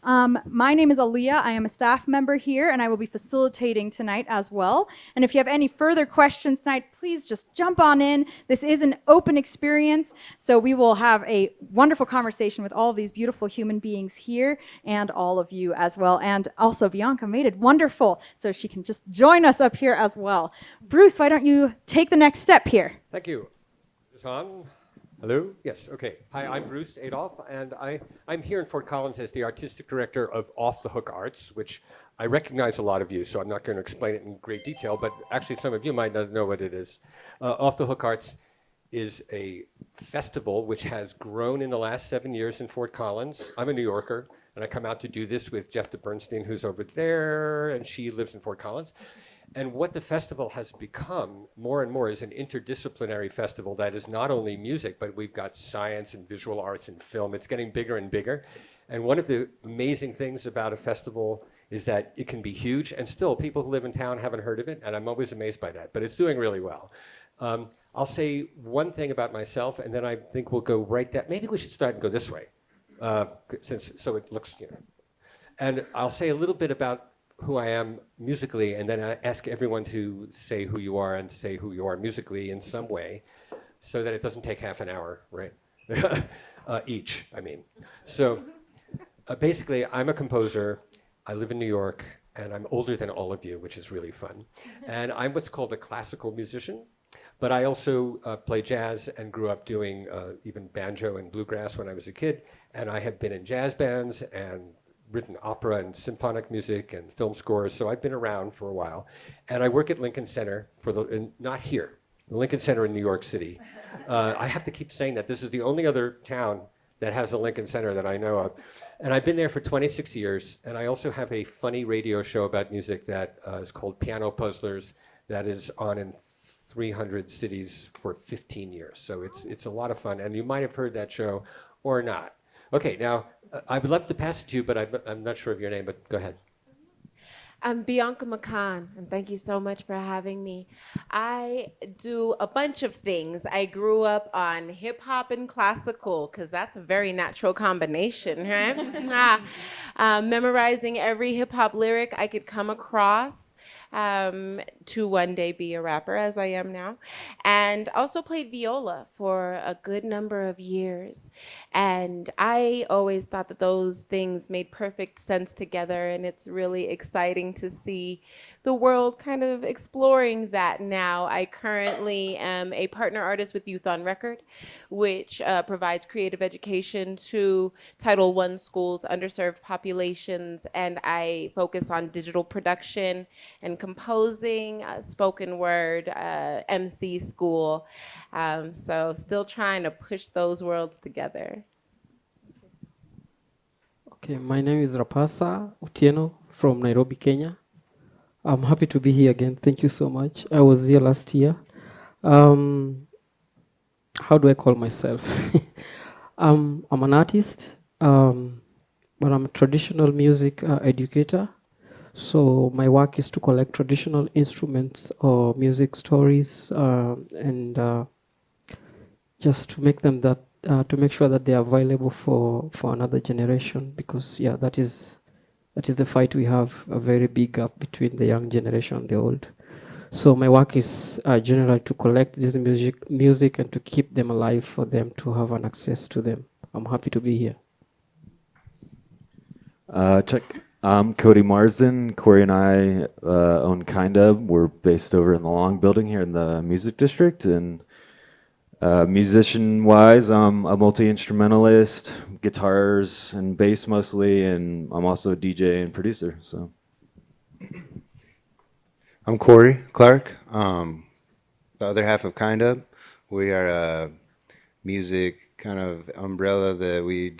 My name is Aaliyah. I am a staff member here, and I will be facilitating tonight as well. And if you have any further questions tonight, please just jump on in. This is an open experience, so we will have a wonderful conversation with all of these beautiful human beings here and all of you as well. And also, Bianca made it wonderful, so she can just join us up here as well. Bruce, why don't you take the next step here? Thank you. Is this on? Hello? Yes, okay. Hi, I'm Bruce Adolphe, and I'm here in Fort Collins as the artistic director of Off the Hook Arts, which I recognize a lot of you, so I'm not going to explain it in great detail, but actually some of you might not know what it is. Off the Hook Arts is a festival which has grown in the last 7 years in Fort Collins. I'm a New Yorker, and I come out to do this with Jeff Bernstein, who's over there, and she lives in Fort Collins. And what the festival has become more and more is an interdisciplinary festival that is not only music, but we've got science and visual arts and film. It's getting bigger and bigger. And one of the amazing things about a festival is that it can be huge, and still people who live in town haven't heard of it, and I'm always amazed by that, but it's doing really well. I'll say one thing about myself, and then I think we'll go right down. Maybe we should start and go this way, so it looks, you know. And I'll say a little bit about who I am musically, and then I ask everyone to say who you are and say who you are musically in some way, so that it doesn't take half an hour, right? Each, I mean. So basically, I'm a composer. I live in New York, and I'm older than all of you, which is really fun. And I'm what's called a classical musician, but I also play jazz and grew up doing even banjo and bluegrass when I was a kid. And I have been in jazz bands and written opera and symphonic music and film scores, so I've been around for a while. And I work at Lincoln Center, not here, the Lincoln Center in New York City. I have to keep saying that. This is the only other town that has a Lincoln Center that I know of. And I've been there for 26 years, and I also have a funny radio show about music that is called Piano Puzzlers that is on in 300 cities for 15 years. So it's a lot of fun, and you might have heard that show or not. Okay, now, I would love to pass it to you, but I'm not sure of your name, but go ahead. I'm Bianca McCann, and thank you so much for having me. I do a bunch of things. I grew up on hip hop and classical, because that's a very natural combination, right? Memorizing every hip hop lyric I could come across to one day be a rapper, as I am now. And also played viola for a good number of years. And I always thought that those things made perfect sense together, and it's really exciting to see the world kind of exploring that now. I currently am a partner artist with Youth on Record, which provides creative education to Title I schools, underserved populations, and I focus on digital production and composing, spoken word, MC school. So still trying to push those worlds together. Okay, my name is Rapasa Utieno from Nairobi, Kenya. I'm happy to be here again. Thank you so much. I was here last year. How do I call myself? I'm an artist, but I'm a traditional music educator. So my work is to collect traditional instruments or music stories and just to make them to make sure that they are available for another generation, because yeah, that is the fight we have, a very big gap between the young generation and the old. So my work is generally to collect this music and to keep them alive for them to have an access to them. I'm happy to be here. I'm Cody Marsden. Cory and I own Kinda. We're based over in the Long Building here in the Music District. And musician-wise, I'm a multi-instrumentalist, guitars and bass mostly, and I'm also a DJ and producer. So, I'm Cory, Clarke, the other half of Kinda. We are a music kind of umbrella that we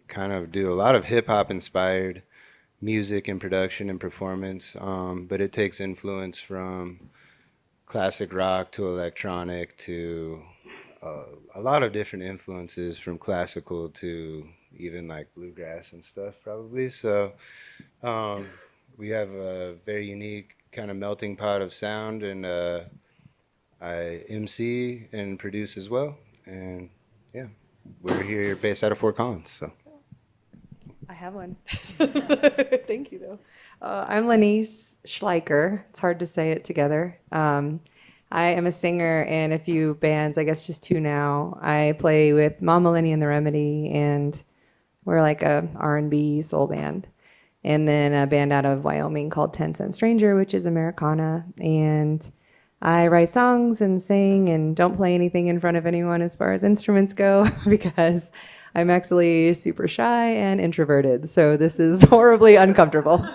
kind of do a lot of hip-hop inspired music and production and performance, but it takes influence from classic rock to electronic to a lot of different influences, from classical to even like bluegrass and stuff probably. So we have a very unique kind of melting pot of sound, and I MC and produce as well. And yeah, we're here based out of Fort Collins. So I have one. Thank you, though. I'm Laniece Schleicher. It's hard to say it together. I am a singer in a few bands, I guess just 2 now. I play with Mama Lenny and the Remedy, and we're like a R&B soul band. And then a band out of Wyoming called 10 Cent Stranger, which is Americana. And I write songs and sing and don't play anything in front of anyone as far as instruments go because I'm actually super shy and introverted. So this is horribly uncomfortable.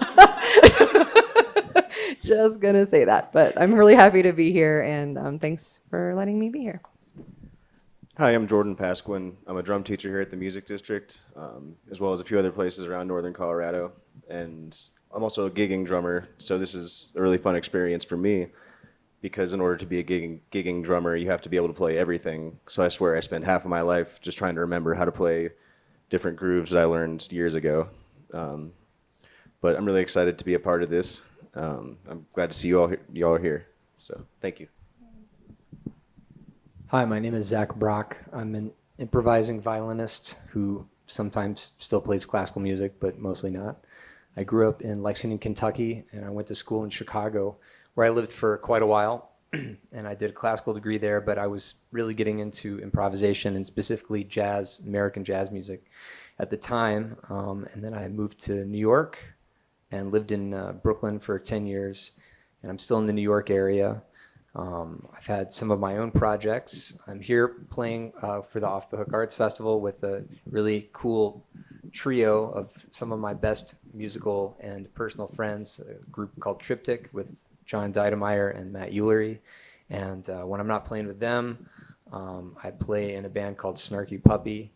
Just gonna say that, but I'm really happy to be here, and thanks for letting me be here. Hi, I'm Jordan Pasquin. I'm a drum teacher here at the Music District, as well as a few other places around northern Colorado. And I'm also a gigging drummer, so this is a really fun experience for me, because in order to be a gigging drummer, you have to be able to play everything. So I swear I spent half of my life just trying to remember how to play different grooves that I learned years ago. But I'm really excited to be a part of this. I'm glad to see you all here. So thank you. Hi, my name is Zach Brock. I'm an improvising violinist who sometimes still plays classical music, but mostly not. I grew up in Lexington, Kentucky, and I went to school in Chicago, where I lived for quite a while. And I did a classical degree there, but I was really getting into improvisation and specifically jazz, American jazz music at the time. And then I moved to New York and lived in Brooklyn for 10 years, and I'm still in the New York area. I've had some of my own projects. I'm here playing for the Off the Hook Arts Festival with a really cool trio of some of my best musical and personal friends, a group called Triptych with John Deidemeyer and Matt Eulery. And when I'm not playing with them, I play in a band called Snarky Puppy,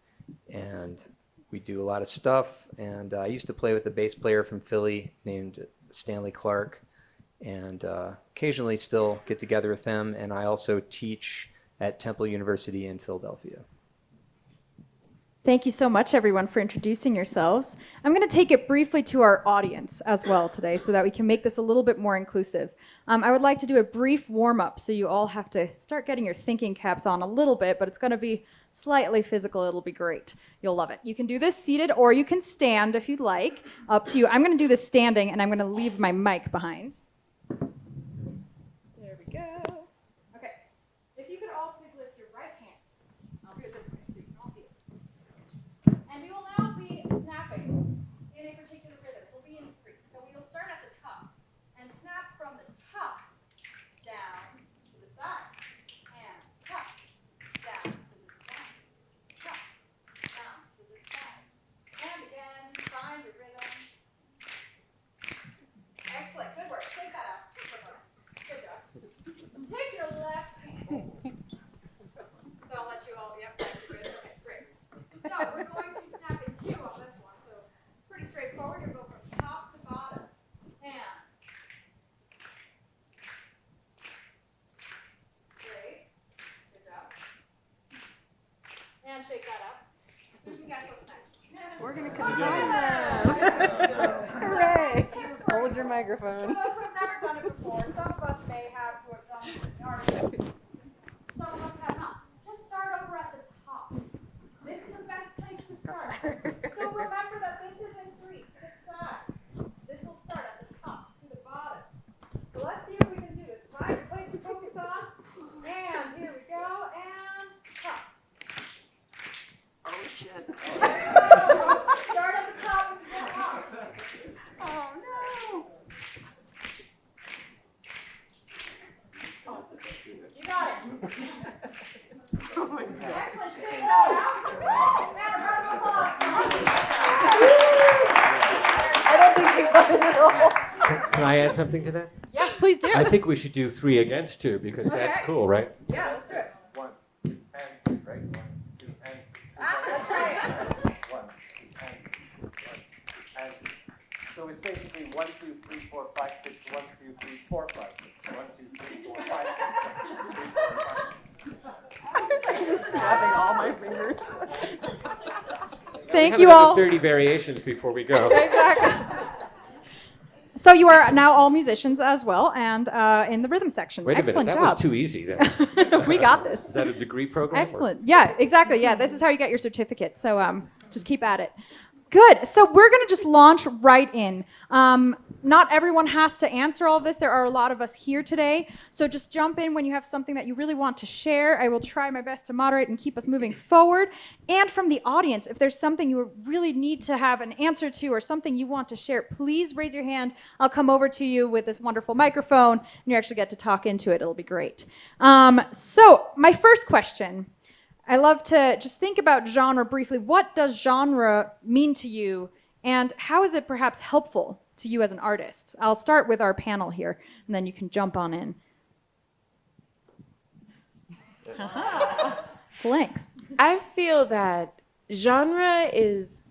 and we do a lot of stuff. And I used to play with a bass player from Philly named Stanley Clarke, and occasionally still get together with him. And I also teach at Temple University in Philadelphia. Thank you so much, everyone, for introducing yourselves. I'm going to take it briefly to our audience as well today so that we can make this a little bit more inclusive. I would like to do a brief warm-up, so you all have to start getting your thinking caps on a little bit, but it's going to be slightly physical. It'll be great. You'll love it. You can do this seated, or you can stand if you'd like. Up to you. I'm going to do this standing, and I'm going to leave my mic behind. There we go. Okay. If you could all please lift your right hand. I'll do it this way so you can all see it. And we will now be snapping in a particular rhythm. It will be in 3. So we will start at the top and snap from the top down to the side. And top, down to the side. Top, down to the side. And again, find your rhythm. Excellent. Good work. Take that out. Good job. Take your left hand. So I'll let you all, yep, that's good. Okay, great. So we're going to snap in 2 on this one. So pretty straightforward. You'll go from top to bottom. And great. Good job. And shake that up. Who can guess what's next? We're going to combine them. Hooray. Hold your microphone. For those who have never done it before, some of us may have to have done this already. Some of us have not. Just start over at the top. This is the best place to start. So remember that this is in 3 to the side. This will start at the top to the bottom. So let's see if we can do this. Find your place to focus on. And here we go. And top. Oh, shit. Start at the top and go up. Oh, no. You got it. Oh, my God. Excellent. Shake it out now. Now, round of applause. I don't think you got it at all. Can I add something to that? Yes, please do. I think we should do 3 against 2 because that's Okay. cool, right? Yeah, let's do it. 1, and right, 1, 2, and That's right. 1, and so it's basically 1, 2, 3, 4, 5, 6, 1, 2, 3, 4, 5, 6, 1, 2, 3, 4, 5, 6, 1, 2, 3, 4, 5, 6. I'm just snapping all my fingers. Thank have you another all. 30 variations before we go. Exactly. So you are now all musicians as well, and in the rhythm section. Wait a Excellent minute, that job. was too easy. Then. We got this. Is that a degree program? Excellent. Yeah, exactly. Yeah, this is how you get your certificate. So just keep at it. Good. So we're going to just launch right in. Not everyone has to answer all of this. There are a lot of us here today. So just jump in when you have something that you really want to share. I will try my best to moderate and keep us moving forward. And from the audience, if there's something you really need to have an answer to or something you want to share, please raise your hand. I'll come over to you with this wonderful microphone, and you actually get to talk into it. It'll be great. So my first question. I love to just think about genre briefly. What does genre mean to you, and how is it perhaps helpful to you as an artist? I'll start with our panel here, and then you can jump on in. Blanks. I feel that genre is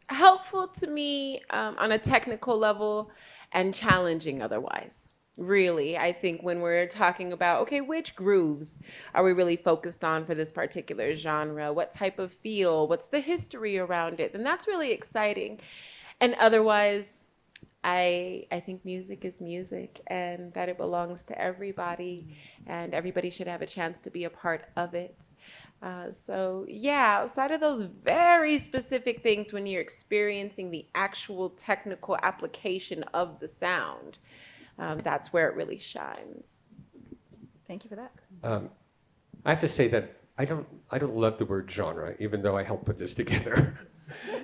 helpful to me on a technical level and challenging otherwise. Really, I think when we're talking about, okay, which grooves are we really focused on for this particular genre? What type of feel? What's the history around it? And that's really exciting. And otherwise, I think music is music and that it belongs to everybody and everybody should have a chance to be a part of it. So yeah, outside of those very specific things when you're experiencing the actual technical application of the sound, that's where it really shines. Thank you for that. I have to say that I don't love the word genre, even though I helped put this together.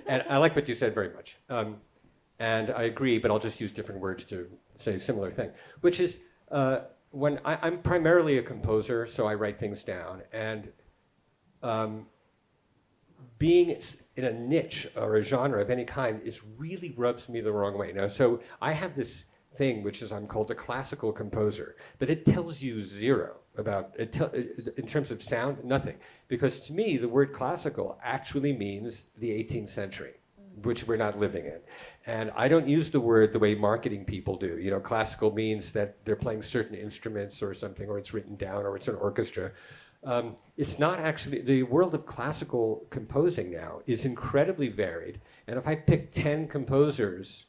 And I like what you said very much. And I agree, but I'll just use different words to say a similar thing, which is when I'm primarily a composer, so I write things down. And being in a niche or a genre of any kind really rubs me the wrong way. Now, so I have this thing which is I'm called a classical composer, but it tells you zero about it in terms of sound, nothing. Because to me, the word classical actually means the 18th century, which we're not living in. And I don't use the word the way marketing people do. You know, classical means that they're playing certain instruments or something, or it's written down, or it's an orchestra. It's not actually, the world of classical composing now is incredibly varied. And if I pick 10 composers,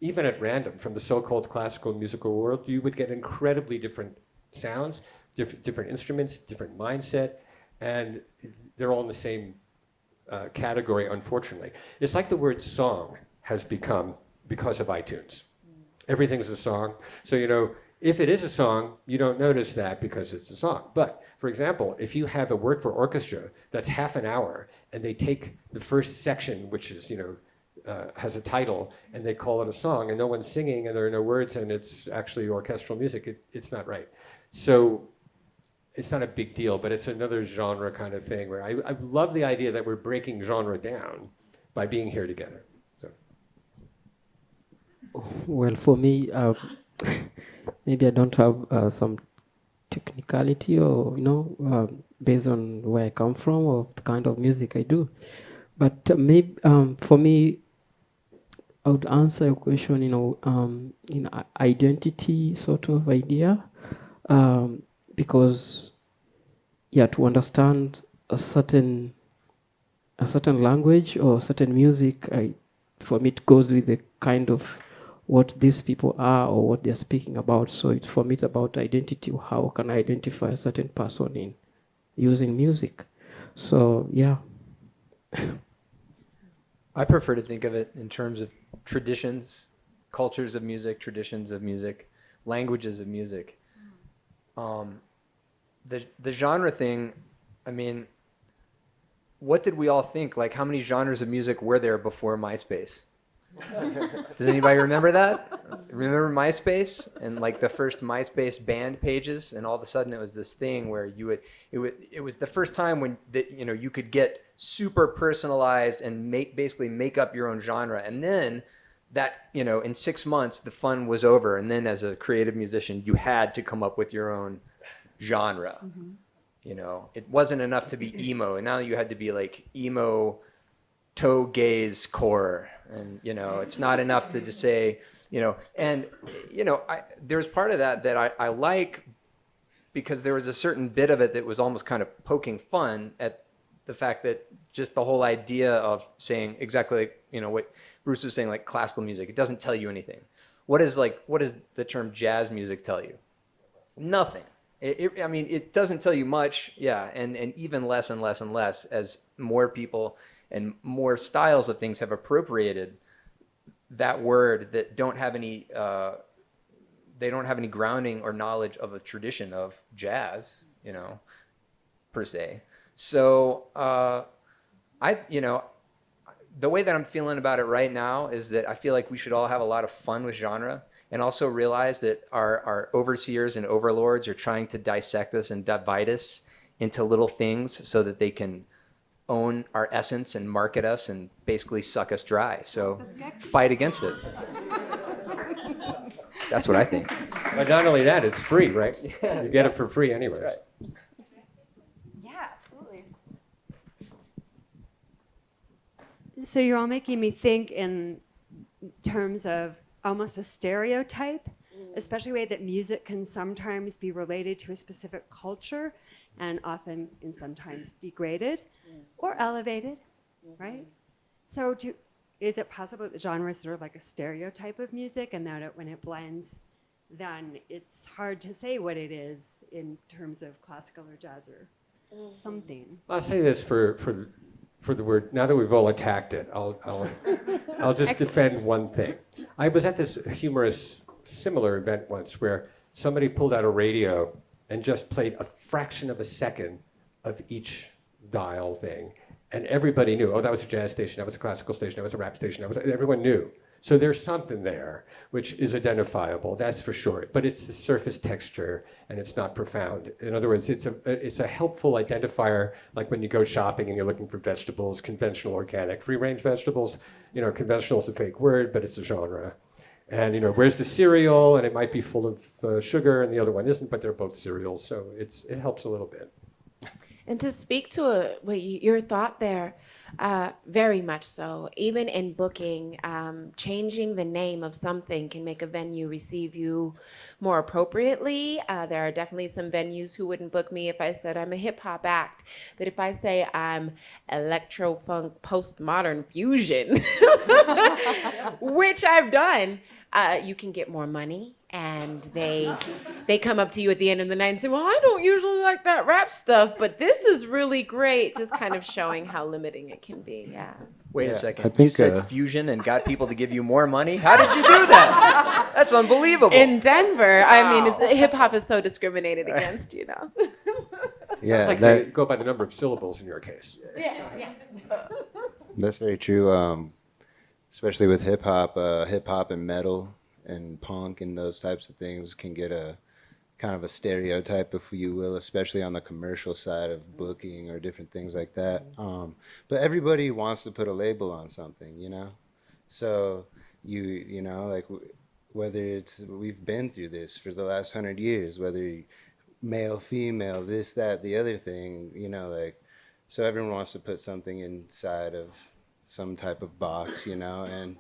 even at random, from the so-called classical musical world, you would get incredibly different sounds, different instruments, different mindset, and they're all in the same category, unfortunately. It's like the word song has become because of iTunes. Everything's a song. So, you know, if it is a song, you don't notice that because it's a song. But, for example, if you have a work for orchestra that's half an hour, and they take the first section, which is, you know, has a title, and they call it a song, and no one's singing, and there are no words, and it's actually orchestral music, it's not right. So it's not a big deal, but it's another genre kind of thing where I love the idea that we're breaking genre down by being here together. So. Well, for me, maybe I don't have some technicality or, you know, based on where I come from or the kind of music I do. But maybe for me, I would answer your question, you know, in identity sort of idea, because, yeah, to understand a certain language or certain music, for me it goes with the kind of what these people are or what they're speaking about. So for me it's about identity. How can I identify a certain person in using music? So yeah. I prefer to think of it in terms of traditions, cultures of music, traditions of music, languages of music. The genre thing, I mean, what did we all think? Like, how many genres of music were there before MySpace? Does anybody remember that? Remember MySpace and like the first MySpace band pages, and all of a sudden it was this thing where it was the first time when you know, you could get super personalized and basically make up your own genre, and then that, you know, in 6 months the fun was over, and then as a creative musician you had to come up with your own genre. Mm-hmm. You know, it wasn't enough to be emo, and now you had to be like emo toe gaze core. And, you know, it's not enough to just say, you know, and, you know, there's part of that I like, because there was a certain bit of it that was almost kind of poking fun at the fact that just the whole idea of saying exactly like, you know, what Bruce was saying, like classical music, it doesn't tell you anything. What does the term jazz music tell you? Nothing. I mean, it doesn't tell you much, yeah, and even less and less and less as more people and more styles of things have appropriated that word that don't have any grounding or knowledge of a tradition of jazz, you know, per se. So the way that I'm feeling about it right now is that I feel like we should all have a lot of fun with genre, and also realize that our overseers and overlords are trying to dissect us and divide us into little things so that they can own our essence and market us and basically suck us dry. So fight against it. That's what I think. But not only that, it's free, right? You get it for free anyways. That's right. Yeah, absolutely. So you're all making me think in terms of almost a stereotype, especially the way that music can sometimes be related to a specific culture and often and sometimes degraded or elevated, right? So is it possible that the genre is sort of like a stereotype of music, and that when it blends, then it's hard to say what it is in terms of classical or jazz or something? I'll say this for the word, now that we've all attacked it, I'll just defend one thing. I was at this humorous, similar event once where somebody pulled out a radio and just played a fraction of a second of each dial thing. And everybody knew, oh, that was a jazz station, that was a classical station, that was a rap station, everyone knew. So there's something there which is identifiable, that's for sure. But it's the surface texture, and it's not profound. In other words, it's a helpful identifier, like when you go shopping and you're looking for vegetables, conventional, organic, free-range vegetables. You know, conventional is a fake word, but it's a genre. And you know, where's the cereal? And it might be full of sugar, and the other one isn't, but they're both cereals. So it helps a little bit. And to speak to your thought there, very much so. Even in booking, changing the name of something can make a venue receive you more appropriately. There are definitely some venues who wouldn't book me if I said I'm a hip hop act. But if I say I'm electro funk postmodern fusion, which I've done, you can get more money. And they come up to you at the end of the night and say, well, I don't usually like that rap stuff, but this is really great. Just kind of showing how limiting it can be, yeah. Wait a second, you said fusion and got people to give you more money? How did you do that? That's unbelievable. In Denver, wow. I mean, hip-hop is so discriminated against, you know. Yeah, sounds like they go by the number of syllables in your case. Yeah. That's very true, especially with hip-hop and metal. And punk and those types of things can get a kind of a stereotype, if you will, especially on the commercial side of booking or different things like that. But everybody wants to put a label on something, you know? So you know, like whether it's, we've been through this for the last 100 years, whether male, female, this, that, the other thing, you know, like, so everyone wants to put something inside of some type of box, you know, and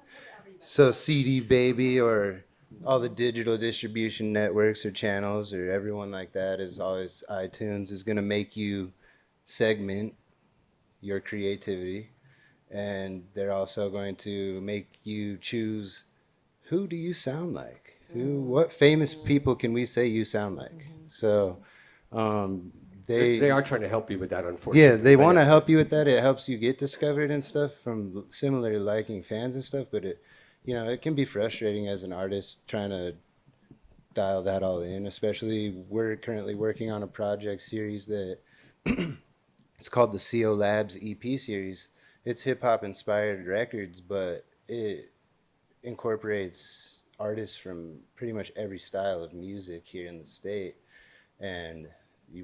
so CD Baby or all the digital distribution networks or channels or everyone like that is always, iTunes is going to make you segment your creativity, and they're also going to make you choose, who do you sound like? What famous people can we say you sound like? So they are trying to help you with that, unfortunately. Yeah, they want to help you with that. It helps you get discovered and stuff from similarly liking fans and stuff, but you know, it can be frustrating as an artist trying to dial that all in, especially we're currently working on a project series that it's called the CO Labs EP series. It's hip-hop inspired records, but it incorporates artists from pretty much every style of music here in the state, and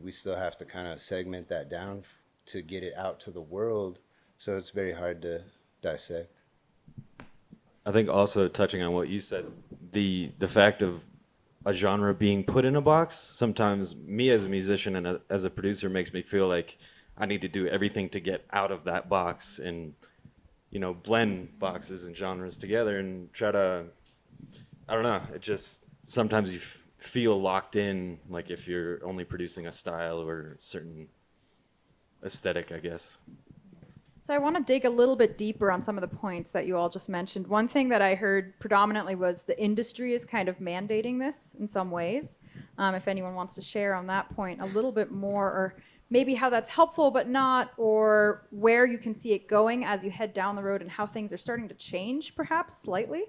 we still have to kind of segment that down to get it out to the world, so it's very hard to dissect. I think also touching on what you said, the fact of a genre being put in a box, sometimes me as a musician and as a producer makes me feel like I need to do everything to get out of that box and, you know, blend boxes and genres together and try to, I don't know, it just, sometimes you feel locked in, like if you're only producing a style or certain aesthetic, I guess. So I want to dig a little bit deeper on some of the points that you all just mentioned. One thing that I heard predominantly was the industry is kind of mandating this in some ways. If anyone wants to share on that point a little bit more, or maybe how that's helpful but not, or where you can see it going as you head down the road and how things are starting to change perhaps slightly.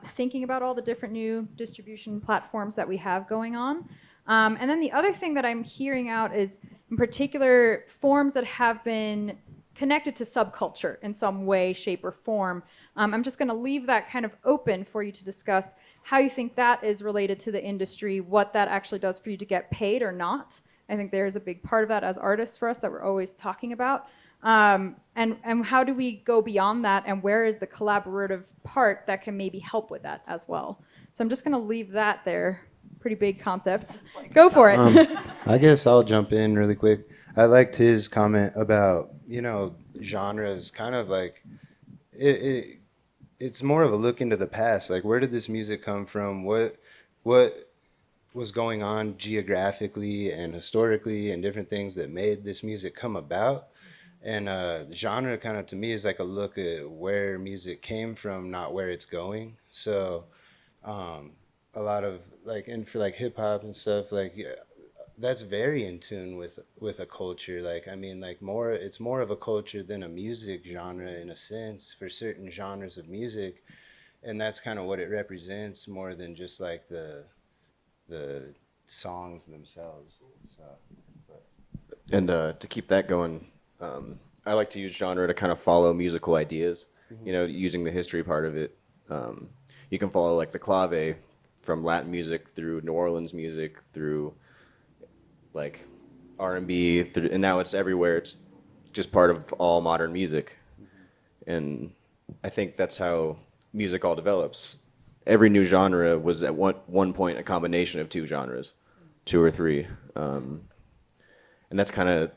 Thinking about all the different new distribution platforms that we have going on. And then the other thing that I'm hearing out is, in particular, forms that have been connected to subculture in some way, shape, or form. I'm just going to leave that kind of open for you to discuss how you think that is related to the industry, what that actually does for you to get paid or not. I think there is a big part of that as artists for us that we're always talking about. And how do we go beyond that, and where is the collaborative part that can maybe help with that as well? So I'm just going to leave that there. Pretty big concepts. Go for it. I guess I'll jump in really quick. I liked his comment about, genres, kind of like it's more of a look into the past. Like, where did this music come from? What was going on geographically and historically, and different things that made this music come about. And genre kind of, to me, is like a look at where music came from, not where it's going. So a lot of like, and for like hip hop and stuff, like, yeah, that's very in tune with a culture. Like, I mean, like it's more of a culture than a music genre in a sense for certain genres of music. And that's kind of what it represents, more than just like the songs themselves. So, and to keep that going, I like to use genre to kind of follow musical ideas, using the history part of it. You can follow like the clave from Latin music through New Orleans music through like R&B, and now it's everywhere. It's just part of all modern music. And I think that's how music all develops. Every new genre was at one point a combination of two genres, two or three. And that's kind of,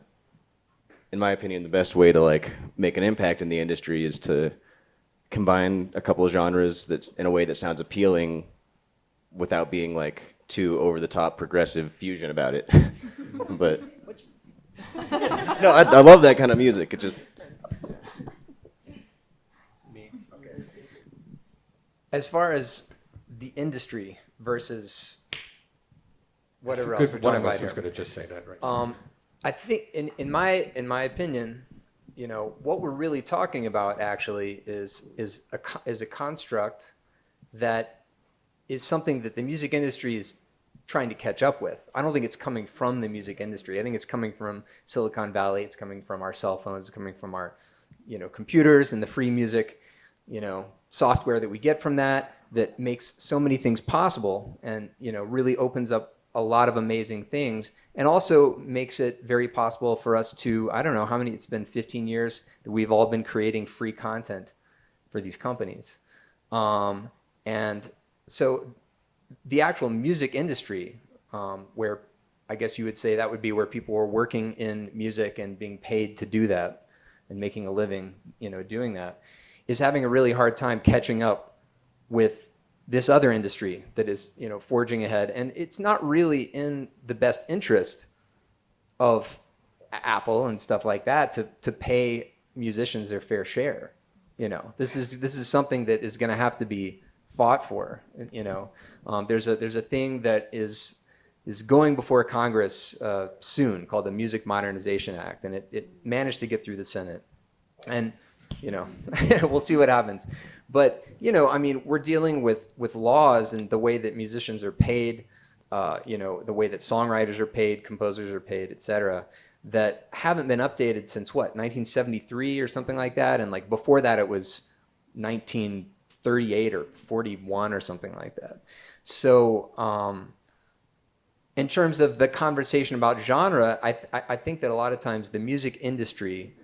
in my opinion, the best way to like make an impact in the industry is to combine a couple of genres that's in a way that sounds appealing without being like too over the top progressive fusion about it. But no, I love that kind of music. It just As far as the industry versus whatever else we're One talking of about us was here. going to just say that right. I think, in my opinion, what we're really talking about actually is a construct that is something that the music industry is trying to catch up with. I don't think it's coming from the music industry. I think it's coming from Silicon Valley. It's coming from our cell phones. It's coming from our, computers and the free music, software that we get from that makes so many things possible, and really opens up a lot of amazing things, and also makes it very possible for us to, I don't know how many, it's been 15 years that we've all been creating free content for these companies. And so the actual music industry, where I guess you would say that would be where people were working in music and being paid to do that and making a living, doing that, is having a really hard time catching up with this other industry that is, forging ahead. And it's not really in the best interest of Apple and stuff like that to pay musicians their fair share. This is something that is going to have to be fought for. There's a thing that is going before Congress soon called the Music Modernization Act, and it managed to get through the Senate. And we'll see what happens. But, we're dealing with laws and the way that musicians are paid, the way that songwriters are paid, composers are paid, et cetera, that haven't been updated since 1973 or something like that. And like before that, it was 1938 or 41 or something like that. So in terms of the conversation about genre, I think that a lot of times the music industry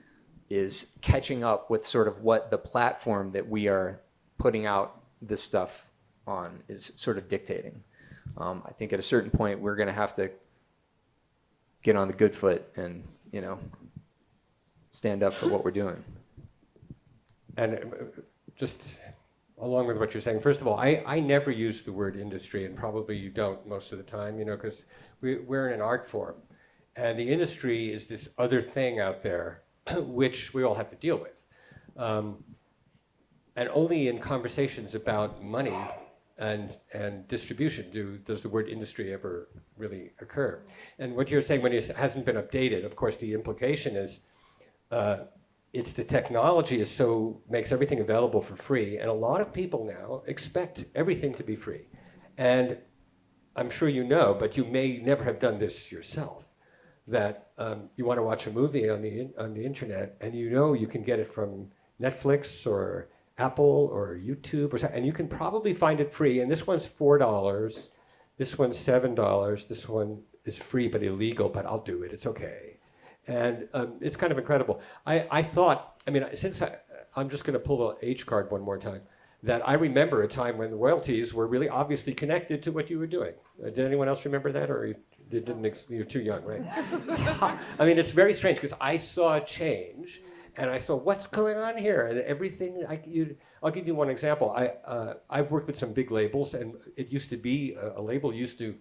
is catching up with sort of what the platform that we are putting out this stuff on is sort of dictating. I think at a certain point we're going to have to get on the good foot and, stand up for what we're doing. And just along with what you're saying, first of all, I never use the word industry, and probably you don't most of the time, because we're in an art form. And the industry is this other thing out there which we all have to deal with. And only in conversations about money and distribution. Does the word industry ever really occur? And what you're saying when it hasn't been updated, of course, the implication is it's the technology makes everything available for free, and a lot of people now expect everything to be free. And I'm sure you know, but you may never have done this yourself, that you want to watch a movie on the internet, and you can get it from Netflix or Apple or YouTube or something, and you can probably find it free. And this one's $4, this one's $7, this one is free but illegal, but I'll do it, it's okay. And it's kind of incredible. I thought, since I'm just going to pull the H card one more time, that I remember a time when the royalties were really obviously connected to what you were doing. Did anyone else remember that, or you're too young, right? It's very strange, because I saw a change, and I saw what's going on here, and everything. I'll give you one example. I've worked with some big labels, and it used to be a label used to,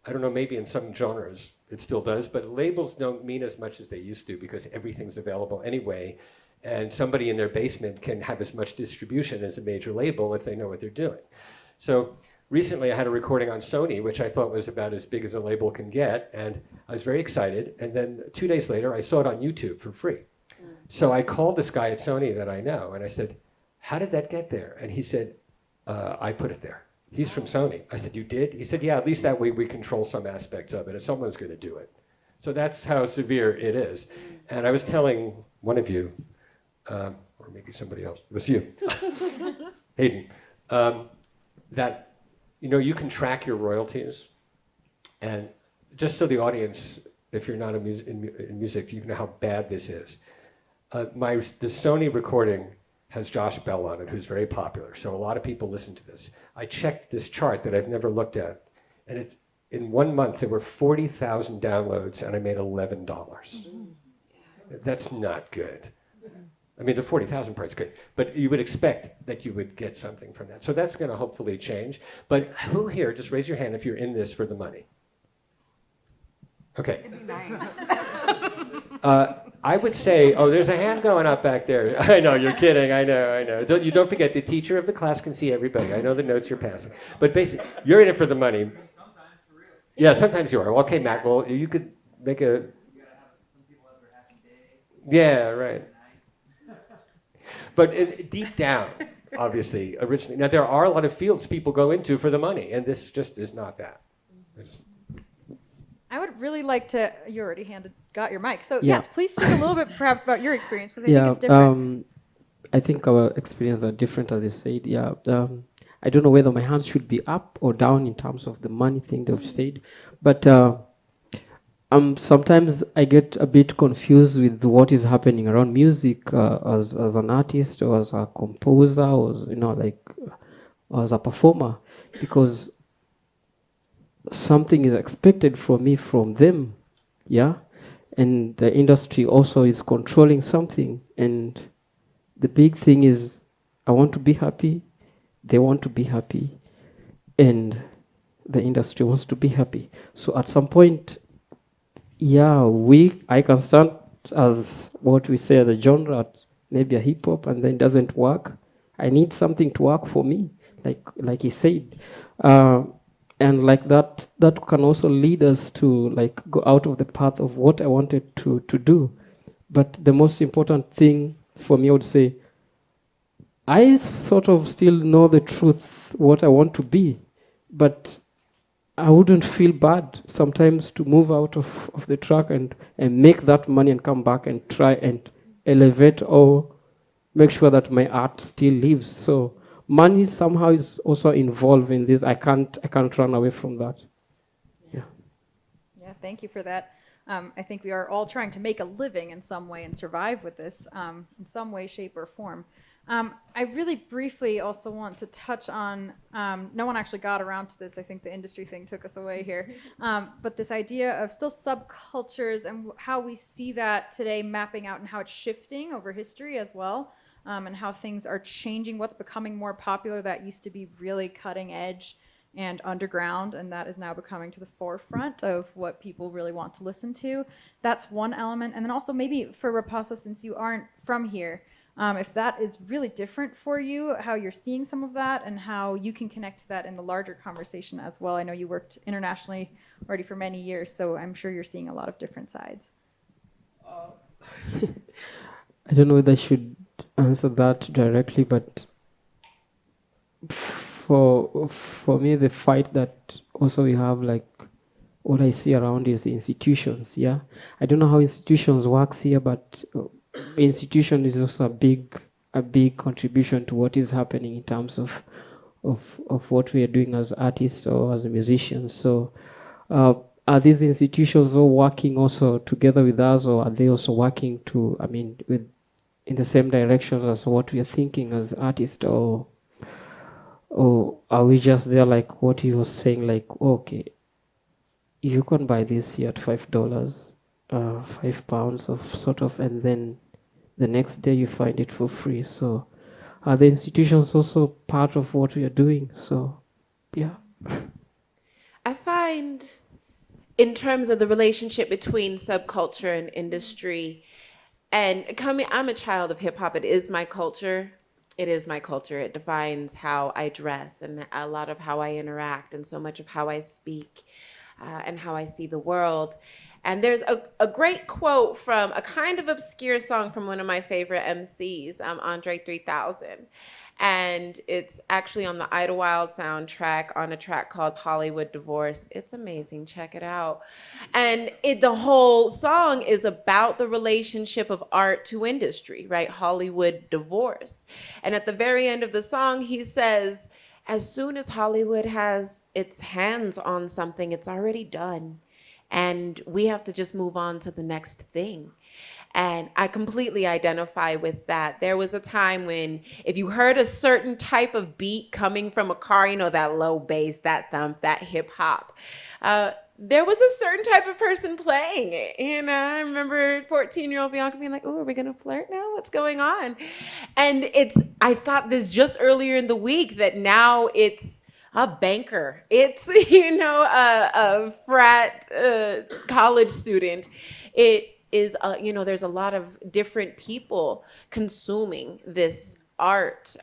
I don't know, maybe in some genres it still does, but labels don't mean as much as they used to, because everything's available anyway, and somebody in their basement can have as much distribution as a major label if they know what they're doing. So recently I had a recording on Sony, which I thought was about as big as a label can get, and I was very excited, and then 2 days later I saw it on YouTube for free. So I called this guy at Sony that I know, and I said, how did that get there? And he said, I put it there. He's from Sony. I said, you did? He said, yeah, at least that way we control some aspects of it, if someone's going to do it. So that's how severe it is. And I was telling one of you, or maybe somebody else, it was you, Hayden, that you can track your royalties. And just so the audience, if you're not in music, you know how bad this is. The Sony recording has Josh Bell on it, who's very popular. So a lot of people listen to this. I checked this chart that I've never looked at, and in 1 month there were 40,000 downloads, and I made $11. That's not good. The 40,000 part's good, but you would expect that you would get something from that. So that's going to hopefully change. But who here, just raise your hand if you're in this for the money. Okay. It'd be nice. I would say, there's a hand going up back there. I know, you're kidding, I know. You don't forget, the teacher of the class can see everybody. I know the notes you're passing. But basically, you're in it for the money. Sometimes, for real. Yeah, sometimes you are. Okay, Matt, well, you could make a... Some people have their happy day. Yeah, right. But deep down, obviously, originally. Now, there are a lot of fields people go into for the money, and this just is not that. I would really like to, you already got your mic. So Yeah. yes, please speak a little bit perhaps about your experience, because I think it's different. I think our experiences are different, as you said. Yeah, I don't know whether my hands should be up or down in terms of the money thing that you said, but sometimes I get a bit confused with what is happening around music as an artist or as a composer or as a performer, because something is expected from me from them, yeah, and the industry also is controlling something, and the big thing is I want to be happy, they want to be happy, and the industry wants to be happy. So at some point, yeah, I can start as what we say as a genre, maybe a hip hop, and then it doesn't work. I need something to work for me, like he said. And like that can also lead us to go out of the path of what I wanted to do. But the most important thing for me, I would say, I sort of still know the truth, what I want to be, but I wouldn't feel bad sometimes to move out of the track and make that money and come back and try and elevate or make sure that my art still lives. So money somehow is also involved in this. I can't run away from that. Yeah. Yeah, thank you for that. I think we are all trying to make a living in some way and survive with this in some way, shape, or form. I really briefly also want to touch on, no one actually got around to this, I think the industry thing took us away here, but this idea of still subcultures and how we see that today mapping out and how it's shifting over history as well. And how things are changing, what's becoming more popular that used to be really cutting edge and underground, and that is now becoming to the forefront of what people really want to listen to. That's one element. And then also maybe for Rapasa, since you aren't from here, If that is really different for you, how you're seeing some of that and how you can connect to that in the larger conversation as well. I know you worked internationally already for many years, so I'm sure you're seeing a lot of different sides. I don't know whether I should answer that directly, but for me, the fight that also we have, like what I see around is the institutions. Yeah, I don't know how institutions works here, but institution is also a big contribution to what is happening in terms of what we are doing as artists or as musicians. So are these institutions all working also together with us, or are they also working in the same direction as what we are thinking as artists, or are we just there like what he was saying, like, okay, you can buy this here at $5, £5 of sort of, and then the next day you find it for free. So are the institutions also part of what we are doing? So yeah. I find in terms of the relationship between subculture and industry, and I'm a child of hip hop. It is my culture. It is my culture. It defines how I dress and a lot of how I interact and so much of how I speak and how I see the world. And there's a great quote from a kind of obscure song from one of my favorite MCs, Andre 3000. And it's actually on the Idlewild soundtrack on a track called Hollywood Divorce. It's amazing. Check it out. And the whole song is about the relationship of art to industry, right? Hollywood Divorce. And at the very end of the song, he says, as soon as Hollywood has its hands on something, it's already done. And we have to just move on to the next thing. And I completely identify with that. There was a time when if you heard a certain type of beat coming from a car, you know, that low bass, that thump, that hip hop, there was a certain type of person playing it. And I remember 14-year-old Bianca being like, oh, are we going to flirt now? What's going on? And I thought this just earlier in the week that now it's a banker. It's, a frat college student. It is, there's a lot of different people consuming this art,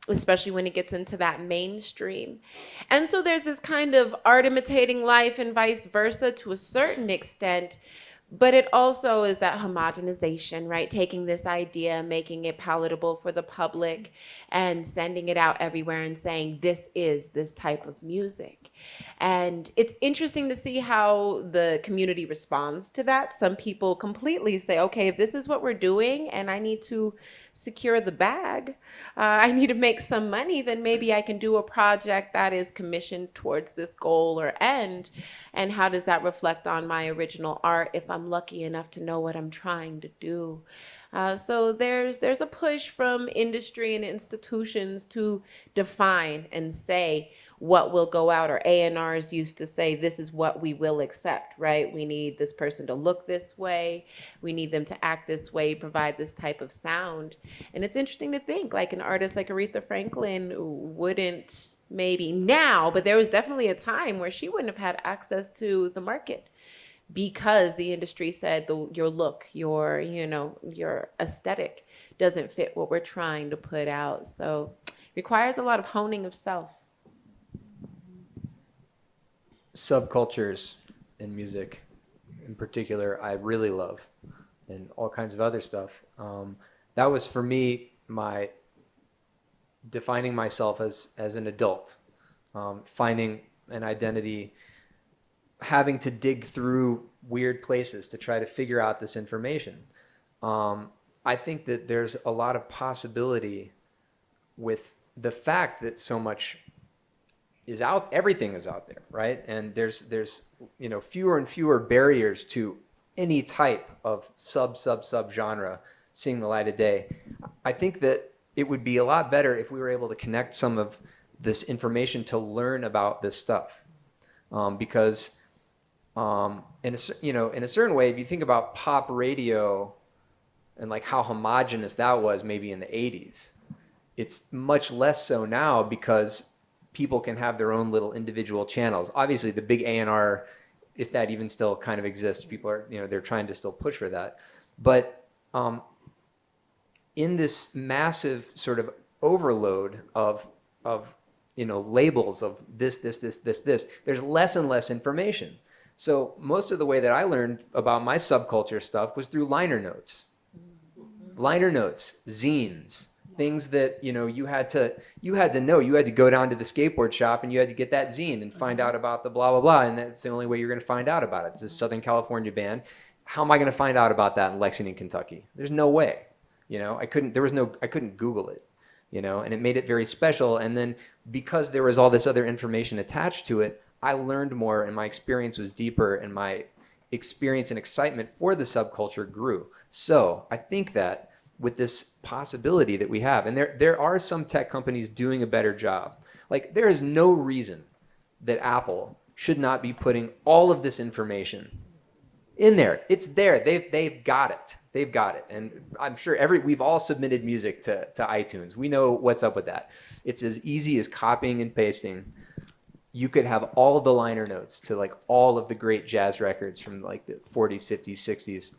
especially when it gets into that mainstream. And so there's this kind of art imitating life and vice versa to a certain extent. But it also is that homogenization, right? Taking this idea, making it palatable for the public and sending it out everywhere and saying, this is this type of music. And it's interesting to see how the community responds to that. Some people completely say, okay, if this is what we're doing and I need to secure the bag, I need to make some money, then maybe I can do a project that is commissioned towards this goal or end. And how does that reflect on my original art if I'm lucky enough to know what I'm trying to do? So there's a push from industry and institutions to define and say what will go out, or A&Rs used to say, this is what we will accept, right? We need this person to look this way. We need them to act this way, provide this type of sound. And it's interesting to think, like an artist like Aretha Franklin wouldn't maybe now, but there was definitely a time where she wouldn't have had access to the market, because the industry said your look, your aesthetic doesn't fit what we're trying to put out. So it requires a lot of honing of self. Subcultures in music in particular, I really love, and all kinds of other stuff. That was for me, my defining myself as an adult, finding an identity, having to dig through weird places to try to figure out this information. I think that there's a lot of possibility with the fact that so much is out, everything is out there, right? And there's fewer and fewer barriers to any type of sub genre seeing the light of day. I think that it would be a lot better if we were able to connect some of this information to learn about this stuff, because in a certain way, if you think about pop radio and like how homogenous that was maybe in the 80s, it's much less so now because people can have their own little individual channels. Obviously, the big A&R, if that even still kind of exists, people are, they're trying to still push for that. But in this massive sort of overload of labels of this, there's less and less information. So most of the way that I learned about my subculture stuff was through liner notes. Liner notes, zines, things that you had to know. You had to go down to the skateboard shop and you had to get that zine and find out about the blah blah blah, and that's the only way you're going to find out about it. It's this Southern California band. How am I going to find out about that in Lexington, Kentucky? There's no way. I couldn't Google it. And it made it very special. And then because there was all this other information attached to it, I learned more and my experience was deeper and my experience and excitement for the subculture grew. So I think that with this possibility that we have, and there are some tech companies doing a better job. Like, there is no reason that Apple should not be putting all of this information in there. It's there. They've got it. They've got it. And I'm sure we've all submitted music to iTunes. We know what's up with that. It's as easy as copying and pasting. You could have all of the liner notes to like all of the great jazz records from like the 40s, 50s, 60s.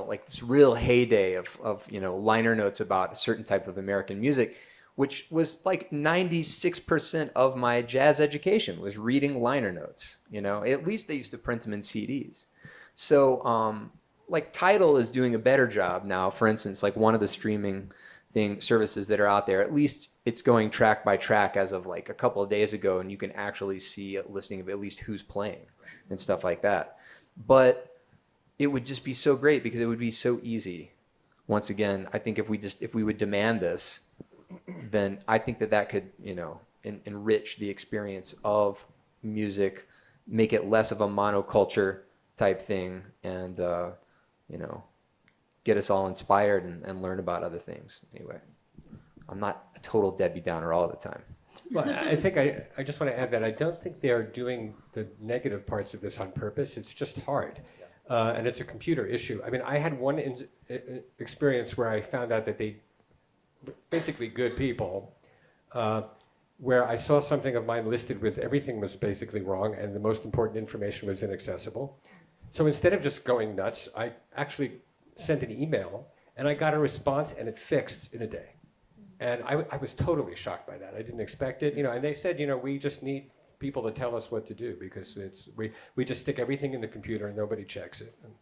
Like this real heyday of liner notes about a certain type of American music, which was like 96% of my jazz education was reading liner notes. At least they used to print them in CDs. So like Tidal is doing a better job now. For instance, like one of the streaming services that are out there, at least it's going track by track as of like a couple of days ago, and you can actually see a listing of at least who's playing and stuff like that. But it would just be so great because it would be so easy. Once again, I think if we would demand this, then I think that could, enrich the experience of music, make it less of a monoculture type thing, and get us all inspired and learn about other things. Anyway, I'm not a total Debbie Downer all the time. Well, I think I just want to add that I don't think they are doing the negative parts of this on purpose. It's just hard. And it's a computer issue. I mean, I had one experience where I found out that they, basically good people, where I saw something of mine listed with everything was basically wrong and the most important information was inaccessible. So instead of just going nuts, I actually sent an email and I got a response and it fixed in a day. And I was totally shocked by that. I didn't expect it, and they said, we just need people to tell us what to do because we just stick everything in the computer and nobody checks it. And,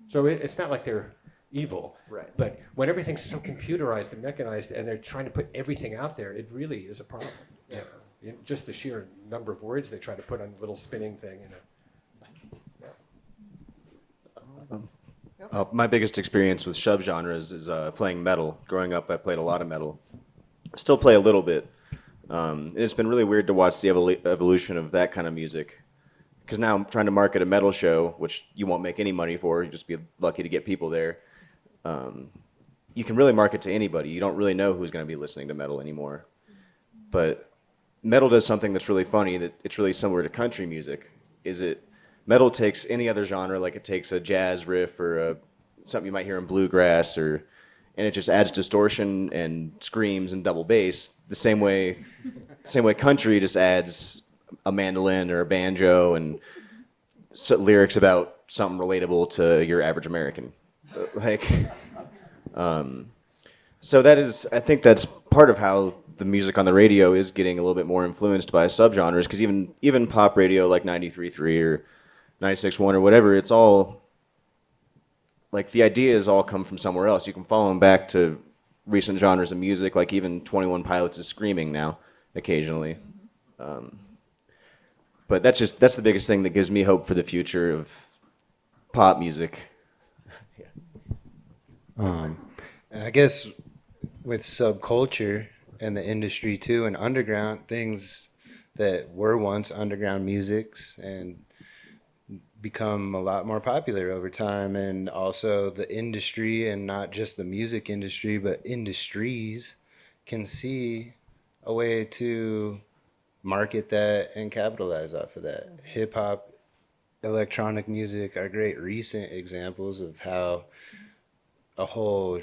So it's not like they're evil, right? But when everything's so computerized and mechanized and they're trying to put everything out there, it really is a problem. Just the sheer number of words they try to put on a little spinning thing. My biggest experience with subgenres is playing metal. Growing up, I played a lot of metal. Still play a little bit. And it's been really weird to watch the evolution of that kind of music. Because now I'm trying to market a metal show, which you won't make any money for. You just be lucky to get people there. You can really market to anybody. You don't really know who's going to be listening to metal anymore. But metal does something that's really funny, that it's really similar to country music. Metal takes any other genre, like it takes a jazz riff or something you might hear in bluegrass, and it just adds distortion and screams and double bass. The same way country just adds a mandolin or a banjo and lyrics about something relatable to your average American. So I think that's part of how the music on the radio is getting a little bit more influenced by subgenres, because even pop radio like 93.3 or 96.1 or whatever, it's all like the ideas all come from somewhere else. You can follow them back to recent genres of music, like even 21 Pilots is screaming now occasionally. But that's the biggest thing that gives me hope for the future of pop music. I guess with subculture and the industry too, and underground things that were once underground musics and become a lot more popular over time, and also the industry, and not just the music industry but industries, can see a way to market that and capitalize off of that. Hip hop, electronic music are great recent examples of how a whole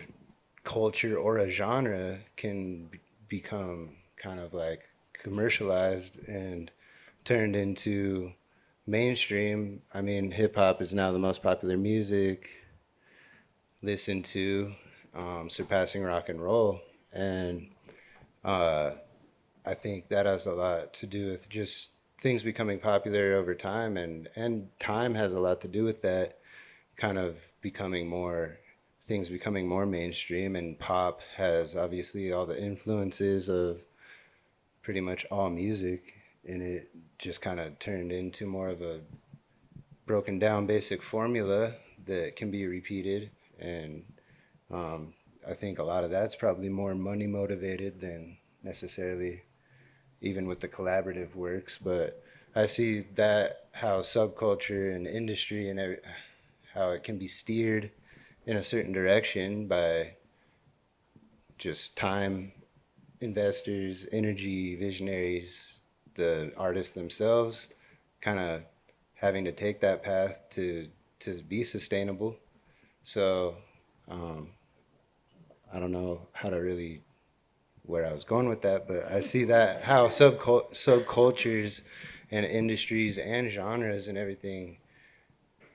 culture or a genre can become kind of like commercialized and turned into mainstream. I mean, hip hop is now the most popular music listened to, surpassing rock and roll. And I think that has a lot to do with just things becoming popular over time, and time has a lot to do with that, kind of becoming more, things becoming more mainstream, and pop has obviously all the influences of pretty much all music, and it just kind of turned into more of a broken down basic formula that can be repeated. And I think a lot of that's probably more money motivated than necessarily even with the collaborative works. But I see that how subculture and industry and how it can be steered in a certain direction by just time, investors, energy, visionaries, the artists themselves, kind of having to take that path to be sustainable. So I don't know how to really, where I was going with that, but I see that how subcultures and industries and genres and everything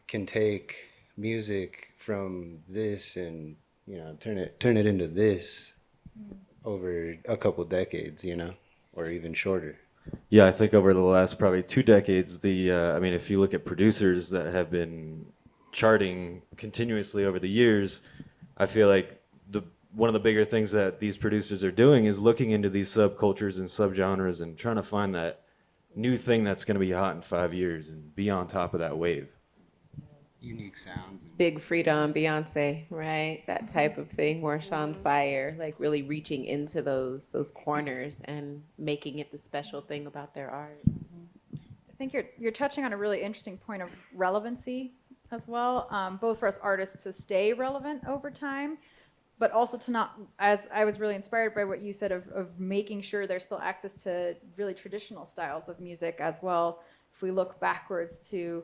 can take music from this and, you know, turn it into this over a couple decades, you know, or even shorter. Yeah, I think over the last probably 2 decades, I mean, if you look at producers that have been charting continuously over the years, I feel like one of the bigger things that these producers are doing is looking into these subcultures and subgenres and trying to find that new thing that's going to be hot in 5 years and be on top of that wave. Unique sounds. Big Freedom, Beyonce, right? That type of thing, or Sean Sire, like really reaching into those corners and making it the special thing about their art. I think you're touching on a really interesting point of relevancy as well, both for us artists to stay relevant over time, but also to not, as I was really inspired by what you said of making sure there's still access to really traditional styles of music as well. If we look backwards to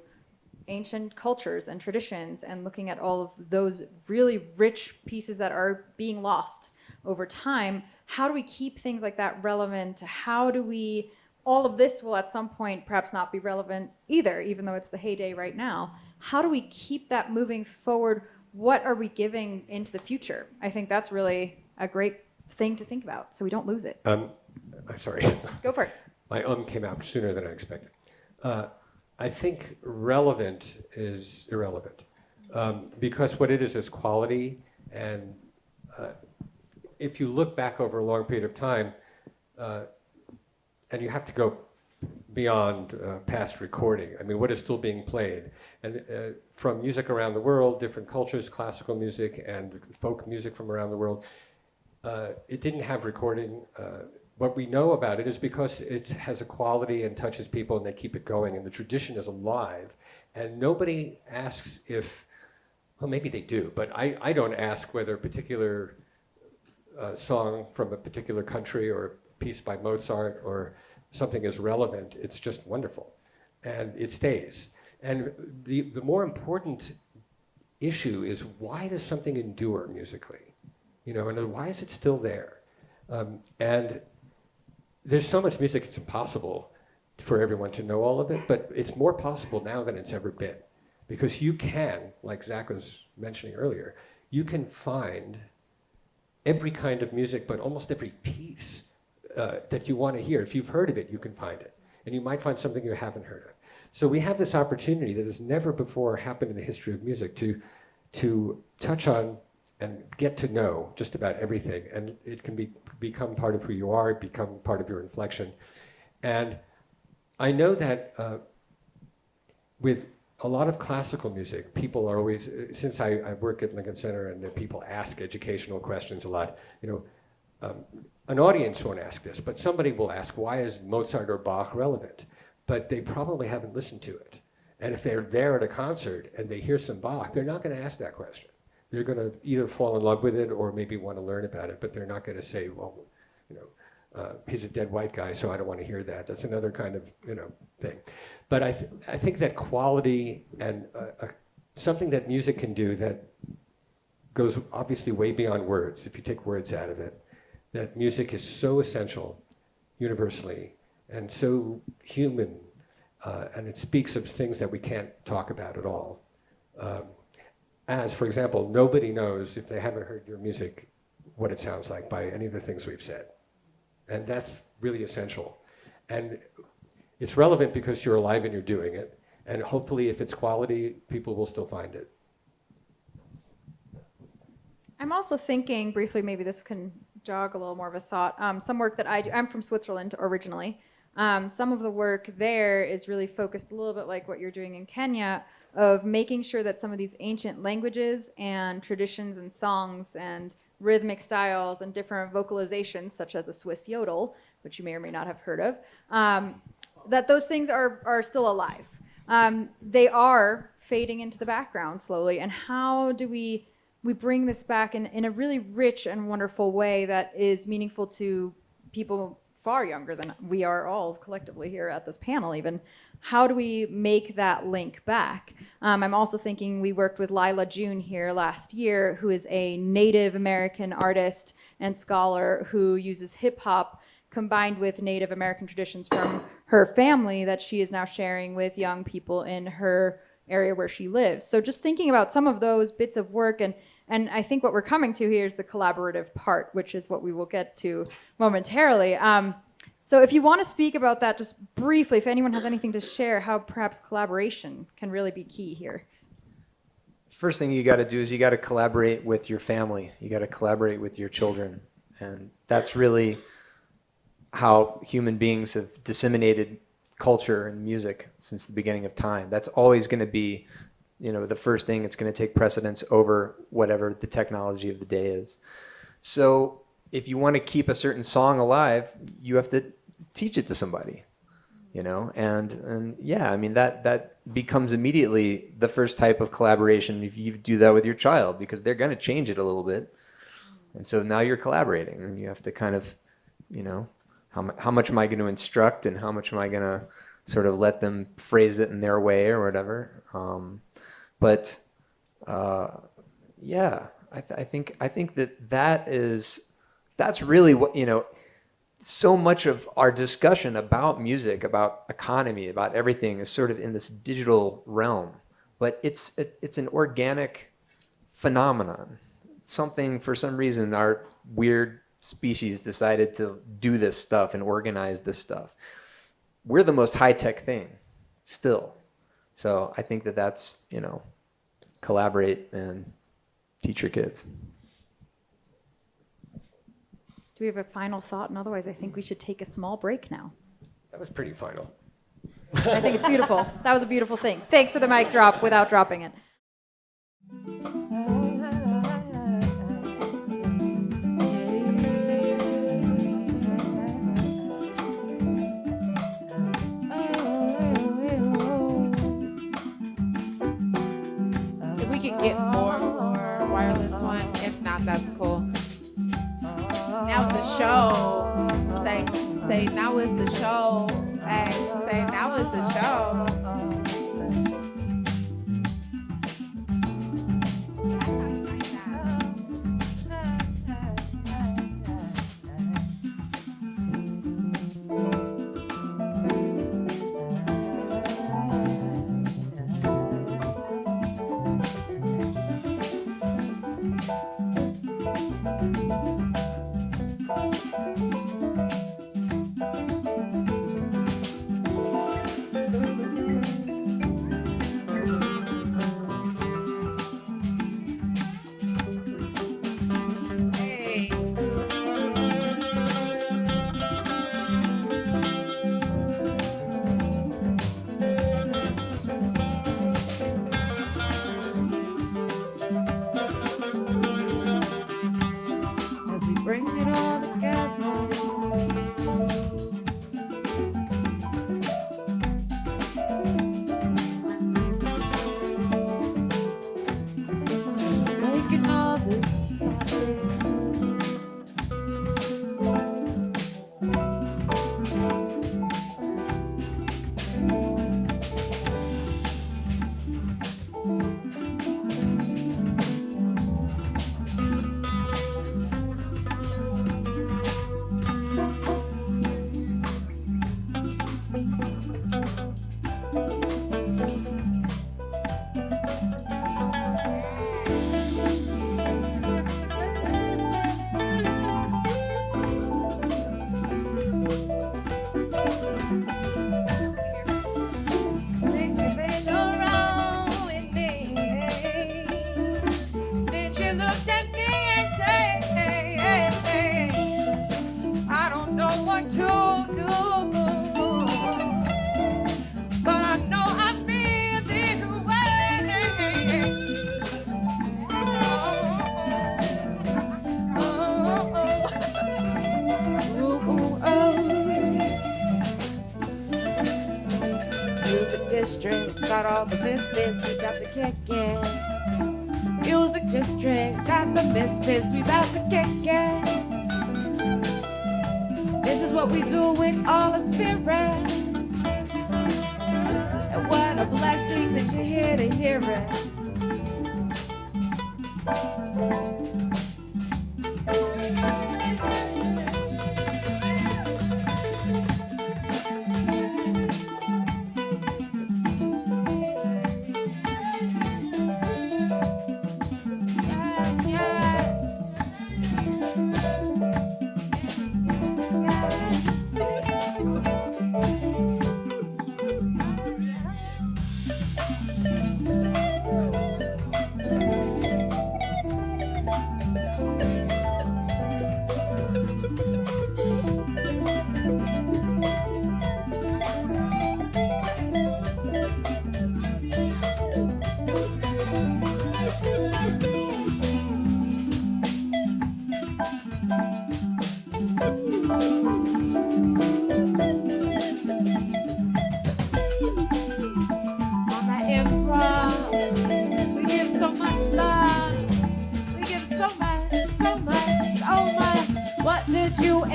ancient cultures and traditions and looking at all of those really rich pieces that are being lost over time, how do we keep things like that relevant? How do we, all of this will at some point perhaps not be relevant either, even though it's the heyday right now. How do we keep that moving forward? What are we giving into the future? I think that's really a great thing to think about so we don't lose it. I'm sorry. Go for it. My came out sooner than I expected. I think relevant is irrelevant because what it is quality. And if you look back over a long period of time, and you have to go beyond past recording. I mean, what is still being played? And from music around the world, different cultures, classical music and folk music from around the world, it didn't have recording. What we know about it is because it has a quality and touches people and they keep it going and the tradition is alive. And nobody asks if, well, maybe they do, but I don't ask whether a particular song from a particular country or a piece by Mozart or something is relevant. It's just wonderful and it stays. And the more important issue is, why does something endure musically? You know, and why is it still there? And there's so much music, it's impossible for everyone to know all of it, but it's more possible now than it's ever been. Because you can, like Zach was mentioning earlier, you can find every kind of music, but almost every piece that you want to hear. If you've heard of it, you can find it. And you might find something you haven't heard of. So we have this opportunity that has never before happened in the history of music to touch on and get to know just about everything. And it can become part of who you are, become part of your inflection. And I know that with a lot of classical music, people are always, since I work at Lincoln Center and people ask educational questions a lot, you know, an audience won't ask this, but somebody will ask, why is Mozart or Bach relevant? But they probably haven't listened to it. And if they're there at a concert and they hear some Bach, they're not going to ask that question. They're going to either fall in love with it or maybe want to learn about it, but they're not going to say, well, you know, he's a dead white guy, so I don't want to hear that. That's another kind of, you know, thing. But I think that quality and something that music can do that goes obviously way beyond words, if you take words out of it, that music is so essential universally and so human, and it speaks of things that we can't talk about at all. as, for example, nobody knows if they haven't heard your music what it sounds like by any of the things we've said. And that's really essential. And it's relevant because you're alive and you're doing it. And hopefully if it's quality, people will still find it. I'm also thinking briefly, maybe this can jog a little more of a thought. Some work that I do, I'm from Switzerland originally. Some of the work there is really focused a little bit like what you're doing in Kenya, of making sure that some of these ancient languages and traditions and songs and rhythmic styles and different vocalizations, such as a Swiss yodel, which you may or may not have heard of, that those things are still alive. They are fading into the background slowly. And how do we bring this back in a really rich and wonderful way that is meaningful to people far younger than we are all collectively here at this panel even? How do we make that link back? I'm also thinking we worked with Lila June here last year, who is a Native American artist and scholar who uses hip hop combined with Native American traditions from her family that she is now sharing with young people in her area where she lives. So just thinking about some of those bits of work, and I think what we're coming to here is the collaborative part, which is what we will get to momentarily. So if you want to speak about that just briefly, if anyone has anything to share, how perhaps collaboration can really be key here. First thing you got to do is you got to collaborate with your family. You got to collaborate with your children. And that's really how human beings have disseminated culture and music since the beginning of time. That's always going to be, the first thing. It's going to take precedence over whatever the technology of the day is. So if you want to keep a certain song alive, you have to teach it to somebody, and yeah, I mean, that becomes immediately the first type of collaboration if you do that with your child, because they're going to change it a little bit. And so now you're collaborating, and you have to kind of, how much am I going to instruct, and how much am I going to sort of let them phrase it in their way or whatever. Yeah, I think that's really what, so much of our discussion about music, about economy, about everything is sort of in this digital realm, but it's an organic phenomenon. Something, for some reason, our weird species decided to do this stuff and organize this stuff. We're the most high-tech thing still. So I think that's, collaborate and teach your kids. Do we have a final thought? And otherwise, I think we should take a small break now. That was pretty final. I think it's beautiful. That was a beautiful thing. Thanks for the mic drop without dropping it. If we could get more wireless one, if not, that's cool. Now it's the show. Say now it's the show. Hey, say now it's the show. strings, got all the misfits, we got the kick in. Music just strings, got the misfits, we about to kick in. This is what we do with all the spirit. And what a blessing that you're here to hear it.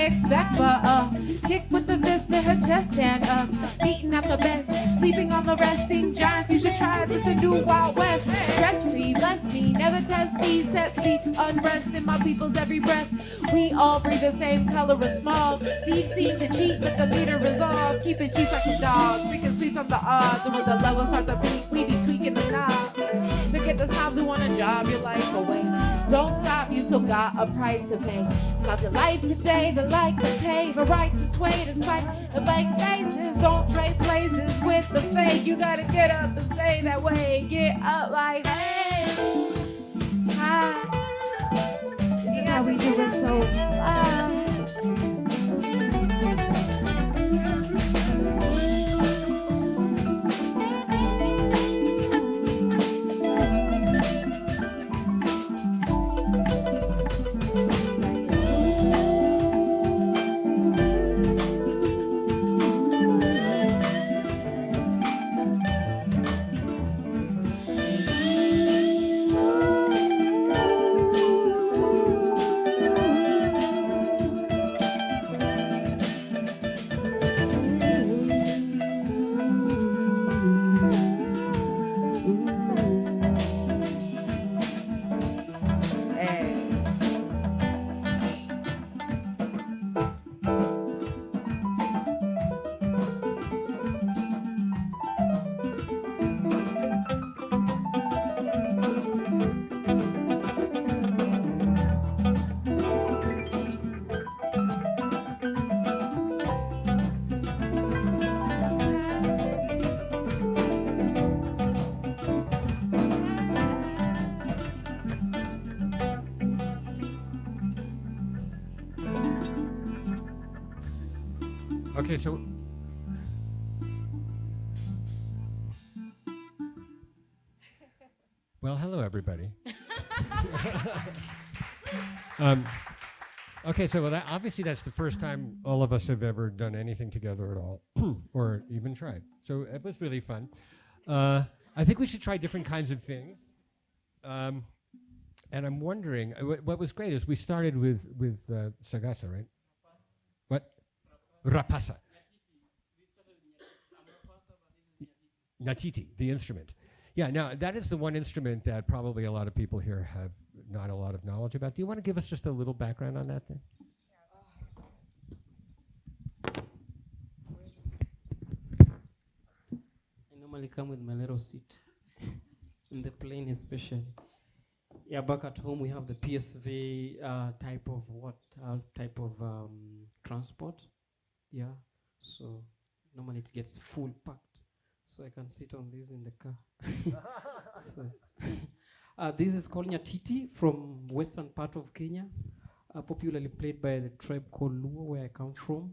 Expect but chick with the fist in her chest and beating out the best, sleeping on the resting giants. You should try it. It's the new Wild West. Stress free, bless me, never test me, set me unrest in my people's every breath. We all breathe the same color of smog. Thieves seem to cheat, but the leader resolve. Keeping sheep like a dog, we can sweep on the odds, and when the levels start to peak, we be tweaking the knobs. Forget the snobs who want a job your life away. Don't stop, you still got a price to pay. Stop your life today, the like to pay the righteous way despite the fake faces. Don't trade places with the fake. You gotta get up and stay that way. Get up like, hey, hi. This is how we do it, so Okay, so well, hello everybody. Okay, so well, obviously that's the first time all of us have ever done anything together at all, or even tried. So it was really fun. I think we should try different kinds of things. And I'm wondering, what was great is we started with Sagasa, right? What? Rapasa. Natiti, the instrument. Yeah, now that is the one instrument that probably a lot of people here have not a lot of knowledge about. Do you want to give us just a little background on that thing? I normally come with my little seat, in the plane especially. Yeah, back at home we have the PSV type of transport. Yeah, so normally it gets full packed, so I can sit on this in the car. So this is called Nyatiti from western part of Kenya, popularly played by the tribe called Luo, where I come from.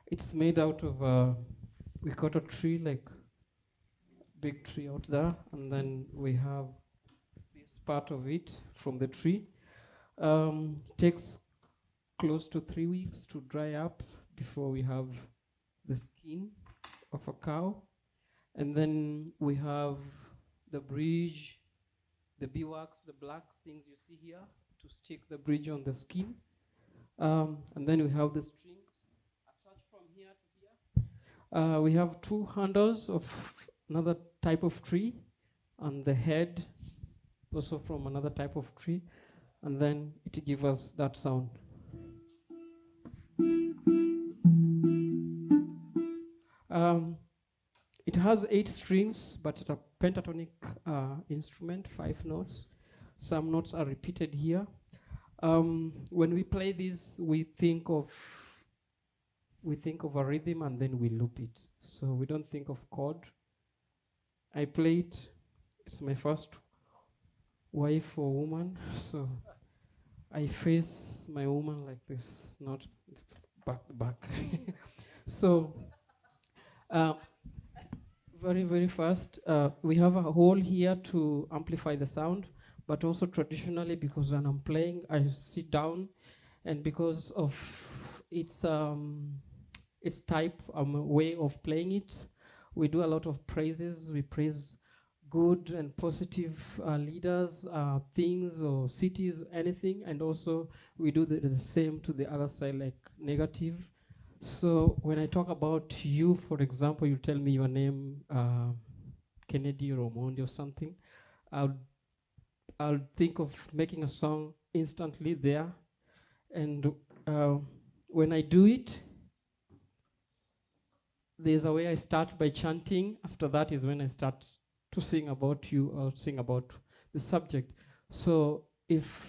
It's made out of, we cut a tree, like big tree out there, and then we have this part of it from the tree. Takes close to 3 weeks to dry up before we have the skin of a cow. And then we have the bridge, the beeswax, the black things you see here to stick the bridge on the skin. And then we have the strings attached from here to here. We have 2 handles of another type of tree, and the head also from another type of tree, and then it gives us that sound. It has 8 strings, but it's a pentatonic instrument, 5 notes. Some notes are repeated here. When we play this, we think of a rhythm and then we loop it. So we don't think of chord. I play it. It's my first wife or woman, so I face my woman like this, not back to back. So very, very fast, we have a hole here to amplify the sound, but also traditionally, because when I'm playing, I sit down, and because of its type, way of playing it, we do a lot of praises. We praise good and positive leaders, things or cities, anything, and also we do the same to the other side, like negative. So when I talk about you, for example, you tell me your name, Kennedy or Omondi or something, I'll think of making a song instantly there. And when I do it, there's a way I start by chanting. After that is when I start to sing about you or sing about the subject. So if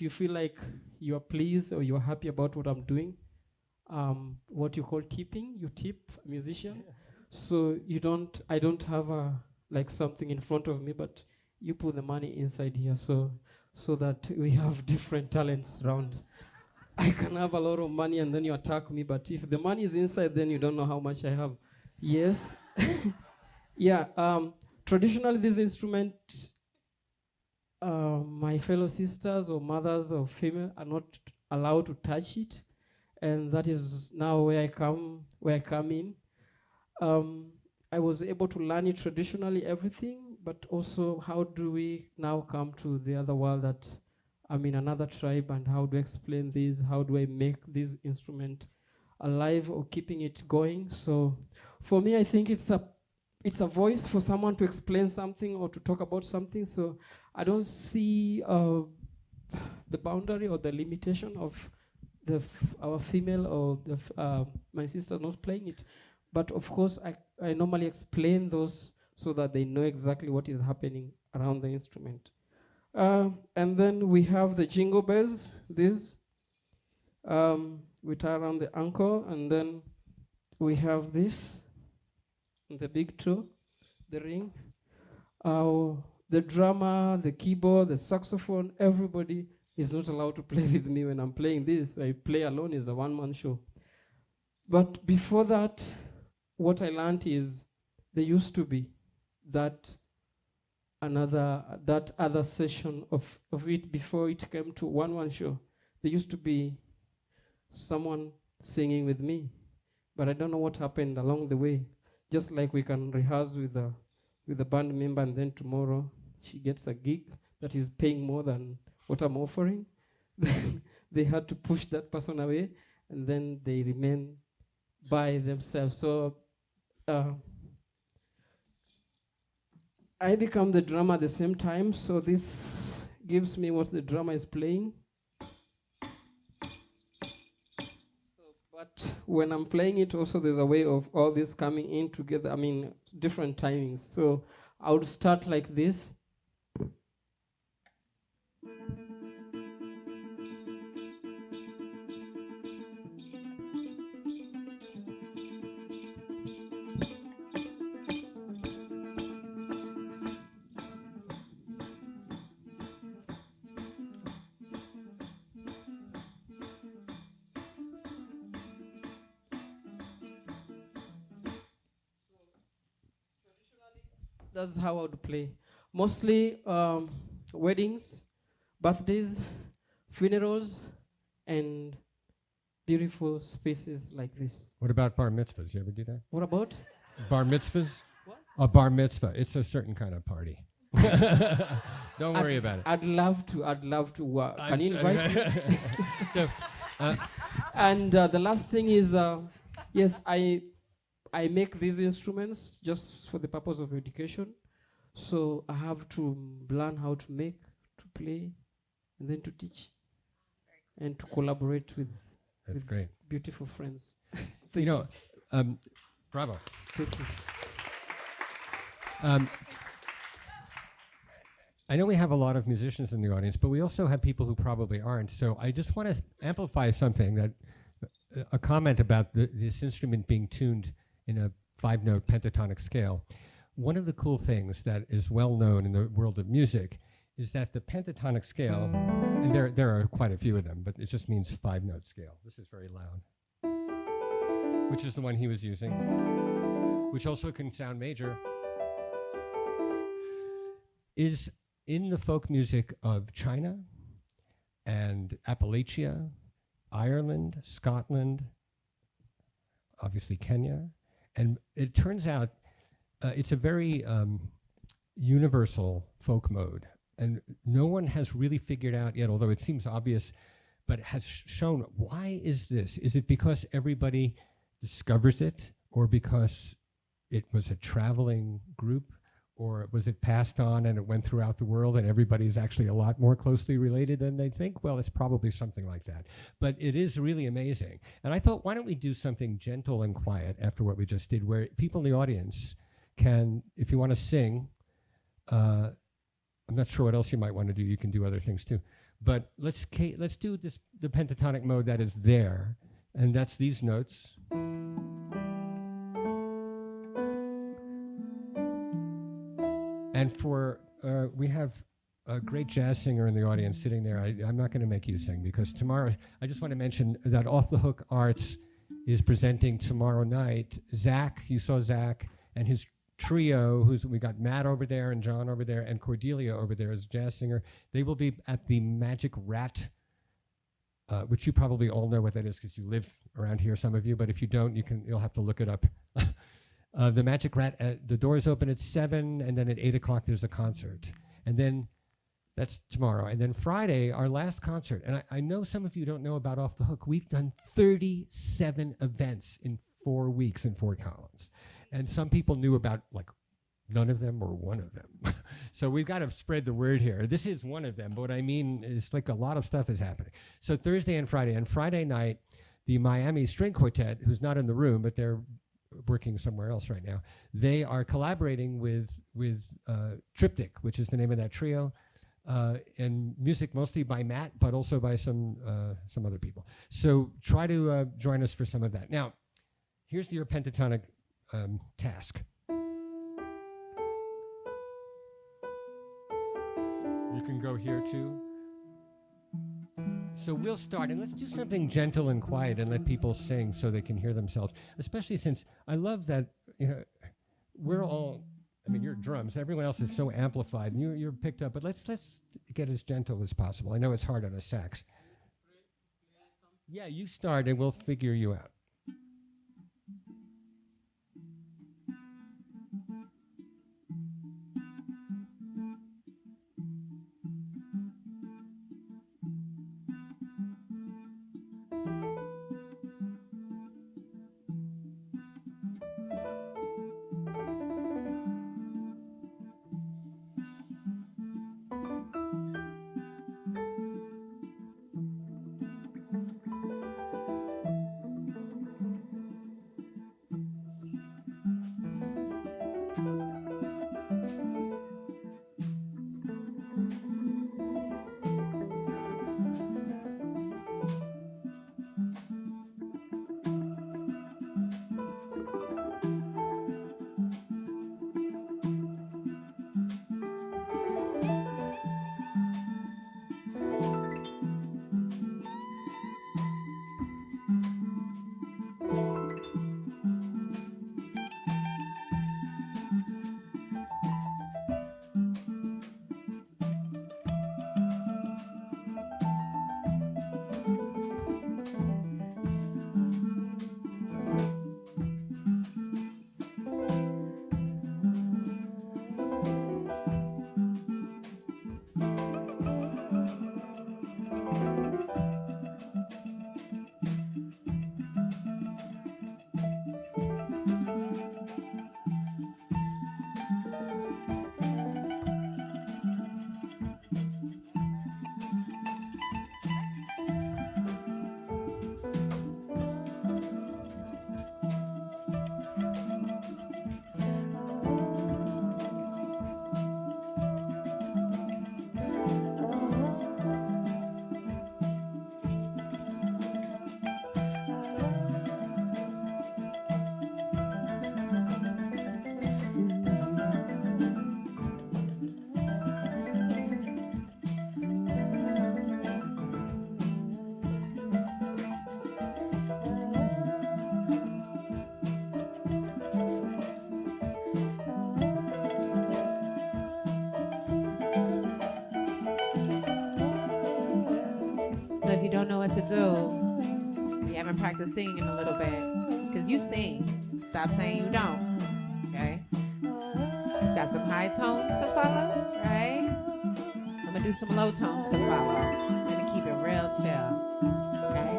you feel like you are pleased or you are happy about what I'm doing, what you call tipping, you tip a musician. Yeah. So I don't have like something in front of me, but you put the money inside here so that we have different talents around. I can have a lot of money and then you attack me, but if the money is inside, then you don't know how much I have. Yes. Yeah. Traditionally, this instrument, my fellow sisters or mothers or female are not allowed to touch it. And that is now where I come in. I was able to learn it traditionally, everything, but also how do we now come to the other world that I'm in another tribe, and how do I explain this? How do I make this instrument alive or keeping it going? So for me, I think it's a voice for someone to explain something or to talk about something. So I don't see the boundary or the limitation of our female or my sister not playing it. But of course, I normally explain those so that they know exactly what is happening around the instrument. And then we have the jingle bells, this. We tie around the ankle, and then we have this, the big toe, the ring. The drummer, the keyboard, the saxophone, everybody is not allowed to play with me when I'm playing this. I play alone, it's a one-man show. But before that, what I learned is there used to be that other session of it before it came to one-man show. There used to be someone singing with me, but I don't know what happened along the way. Just like we can rehearse with a band member, and then tomorrow she gets a gig that is paying more than what I'm offering. They had to push that person away, and then they remain by themselves. So I become the drummer at the same time, so this gives me what the drummer is playing. But when I'm playing it, also there's a way of all this coming in together, different timings. So I would start like this. That's how I would play. Mostly weddings, birthdays, funerals, and beautiful spaces like this. What about bar mitzvahs? You ever do that? What about? Bar mitzvahs? What? A bar mitzvah. It's a certain kind of party. Don't worry about it. I'd love to. Can you invite me? So, and the last thing is, yes, I make these instruments just for the purpose of education. So I have to learn how to make, to play, and then to teach, and to collaborate with. That's great. Beautiful friends. So, you know, bravo. Thank you. I know we have a lot of musicians in the audience, but we also have people who probably aren't. So I just want to amplify something that a comment about this instrument being tuned in a 5-note pentatonic scale. One of the cool things that is well known in the world of music is that the pentatonic scale, and there are quite a few of them, but it just means 5-note scale. This is very loud, which is the one he was using, which also can sound major, is in the folk music of China and Appalachia, Ireland, Scotland, obviously Kenya. And it turns out it's a very universal folk mode. And no one has really figured out yet, although it seems obvious, but has shown why is this? Is it because everybody discovers it, or because it was a traveling group? Or was it passed on and it went throughout the world and everybody's actually a lot more closely related than they think? Well, it's probably something like that. But it is really amazing. And I thought, why don't we do something gentle and quiet after what we just did, where people in the audience can, if you want to sing, I'm not sure what else you might want to do. You can do other things too. But let's do this, the pentatonic mode that is there. And that's these notes. And for, we have a great jazz singer in the audience sitting there. I'm not going to make you sing because tomorrow, I just want to mention that Off the Hook Arts is presenting tomorrow night. Zach, you saw Zach, and his trio, we got Matt over there and John over there and Cordelia over there as a jazz singer. They will be at the Magic Rat, which you probably all know what that is because you live around here, some of you, but if you don't, you'll have to look it up. The Magic Rat, the doors open at 7, and then at 8 o'clock there's a concert. And then that's tomorrow. And then Friday, our last concert. And I know some of you don't know about Off the Hook. We've done 37 events in 4 weeks in Fort Collins. And some people knew about like none of them or one of them. So we've got to spread the word here. This is one of them, but what I mean is like a lot of stuff is happening. So Thursday and Friday night, the Miami String Quartet, who's not in the room, but they're working somewhere else right now. They are collaborating with Triptych, which is the name of that trio, and music mostly by Matt, but also by some other people. So try to join us for some of that. Now, here's your pentatonic task. You can go here too. So we'll start, and let's do something gentle and quiet and let people sing so they can hear themselves, especially since I love that, we're all, I mean, you're drums, everyone else is so amplified, and you're picked up, but let's get as gentle as possible. I know it's hard on a sax. Yeah, you start, and we'll figure you out. do. You haven't practiced singing in a little bit. Because you sing. Stop saying you don't. Okay? Got some high tones to follow, right? I'm going to do some low tones to follow. I'm going to keep it real chill. Okay?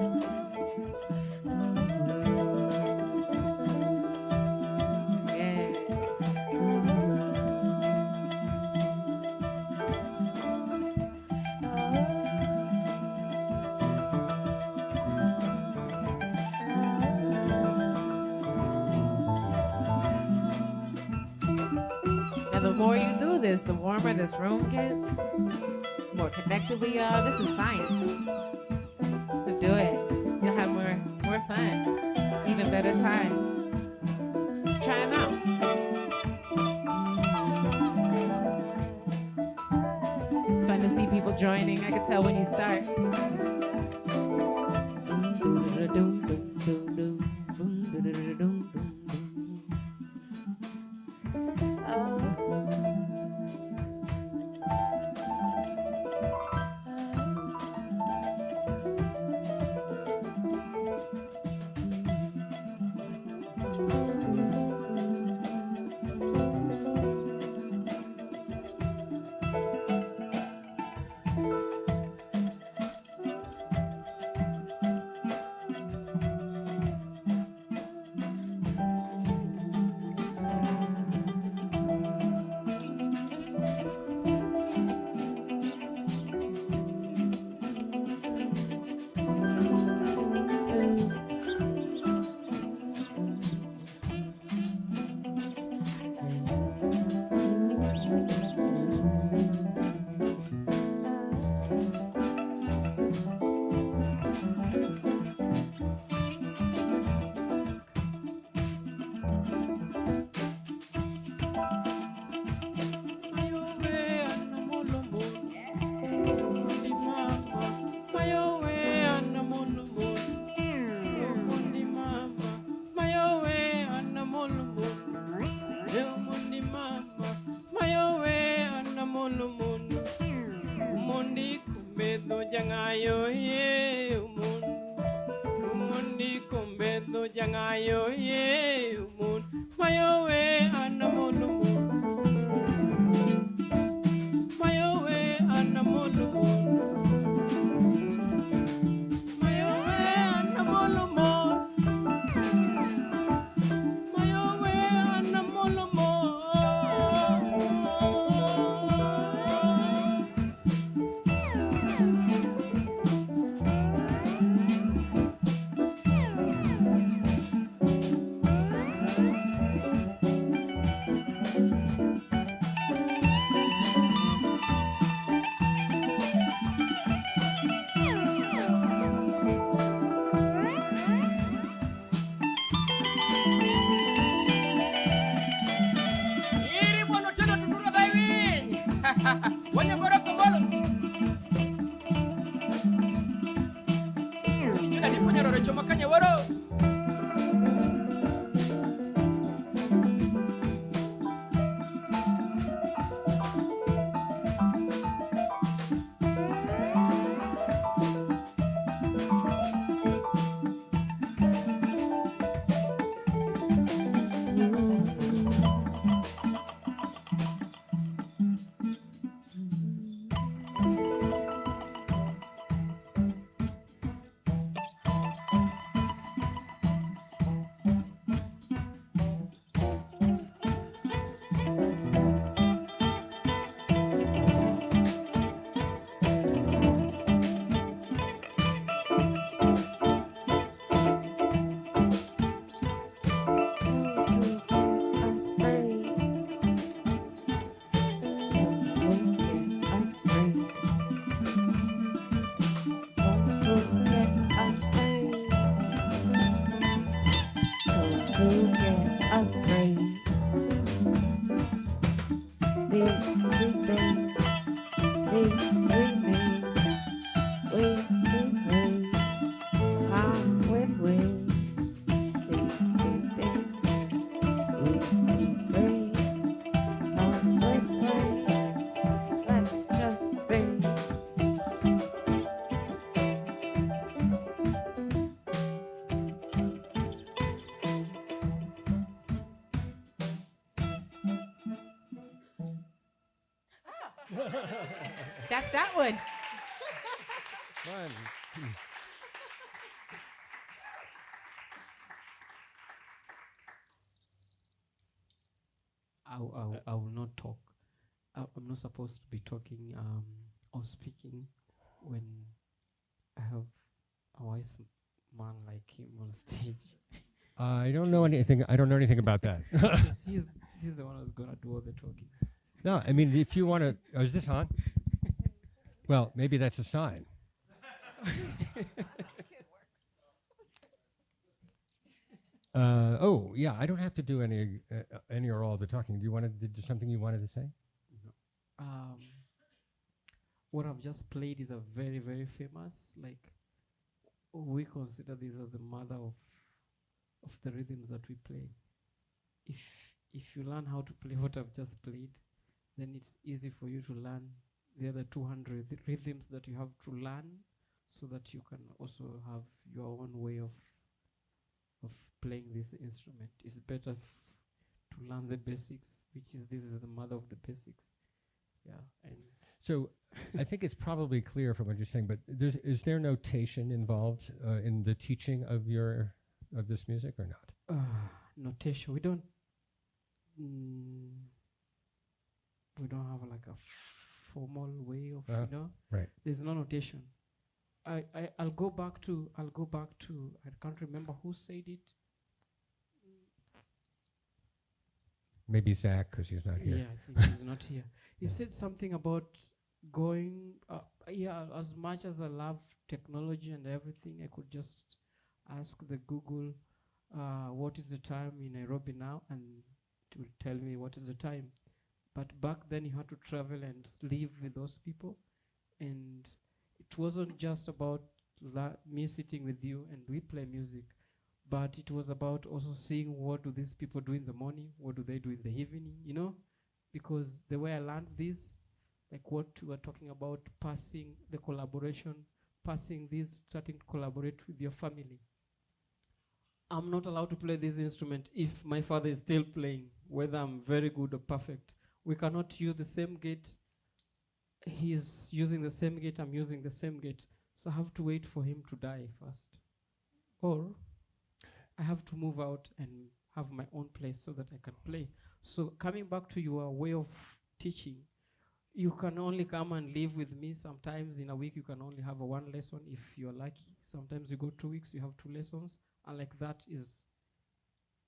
The more you do this, the warmer this room gets, the more connected we are. This is science. So do it. You'll have more fun, even better time. Try it out. It's fun to see people joining. I can tell when you start. That's that one. Fun. I will not talk. I'm not supposed to be talking or speaking when I have a wise man like him on stage. I don't know anything. I don't know anything about that. he's the one who's gonna do all the talking. No, I mean, if you want to, is this on? Well, maybe that's a sign. Oh, yeah, I don't have to do any or all the talking. Do you want to? Did something you wanted to say? What I've just played is a very, very famous, like, we consider this as the mother of the rhythms that we play. If you learn how to play what I've just played, then it's easy for you to learn the other 200 rhythms that you have to learn, so that you can also have your own way of playing this instrument. It's better to learn the basics, which is this is the mother of the basics. Yeah, and so I think it's probably clear from what you're saying, but is there notation involved in the teaching of this music or not? Notation. We don't have like a formal way of Right. There's no notation. I'll go back to I can't remember who said it. Maybe Zach, because he's not here. Yeah, I think he's not here. He said something about going. As much as I love technology and everything, I could just ask the Google, what is the time in Nairobi now, and it will tell me what is the time. But back then, you had to travel and live with those people, and it wasn't just about me sitting with you and we play music, but it was about also seeing what do these people do in the morning, what do they do in the evening, because the way I learned this, like what we were talking about, passing the collaboration, passing this, starting to collaborate with your family. I'm not allowed to play this instrument if my father is still playing, whether I'm very good or perfect. We cannot use the same gate. He's using the same gate, I'm using the same gate. So I have to wait for him to die first. Or I have to move out and have my own place so that I can play. So coming back to your way of teaching, you can only come and live with me. Sometimes in a week you can only have one lesson if you're lucky. Sometimes you go 2 weeks, you have 2 lessons. And like that is,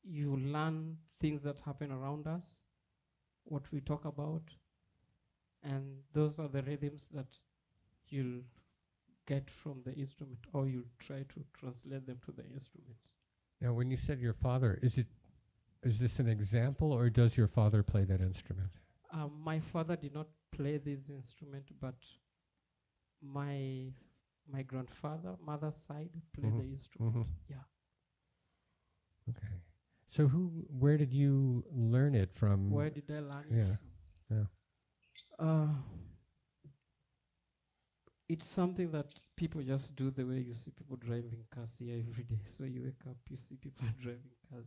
you learn things that happen around us, what we talk about, and those are the rhythms that you'll get from the instrument, or you'll try to translate them to the instrument. Now, when you said your father, is this an example, or does your father play that instrument? My father did not play this instrument, but my grandfather, mother's side, played the instrument. Yeah. Okay. So where did you learn it from? Where did I learn it from? Yeah. It's something that people just do the way you see people driving cars here every day. So you wake up, you see people driving cars,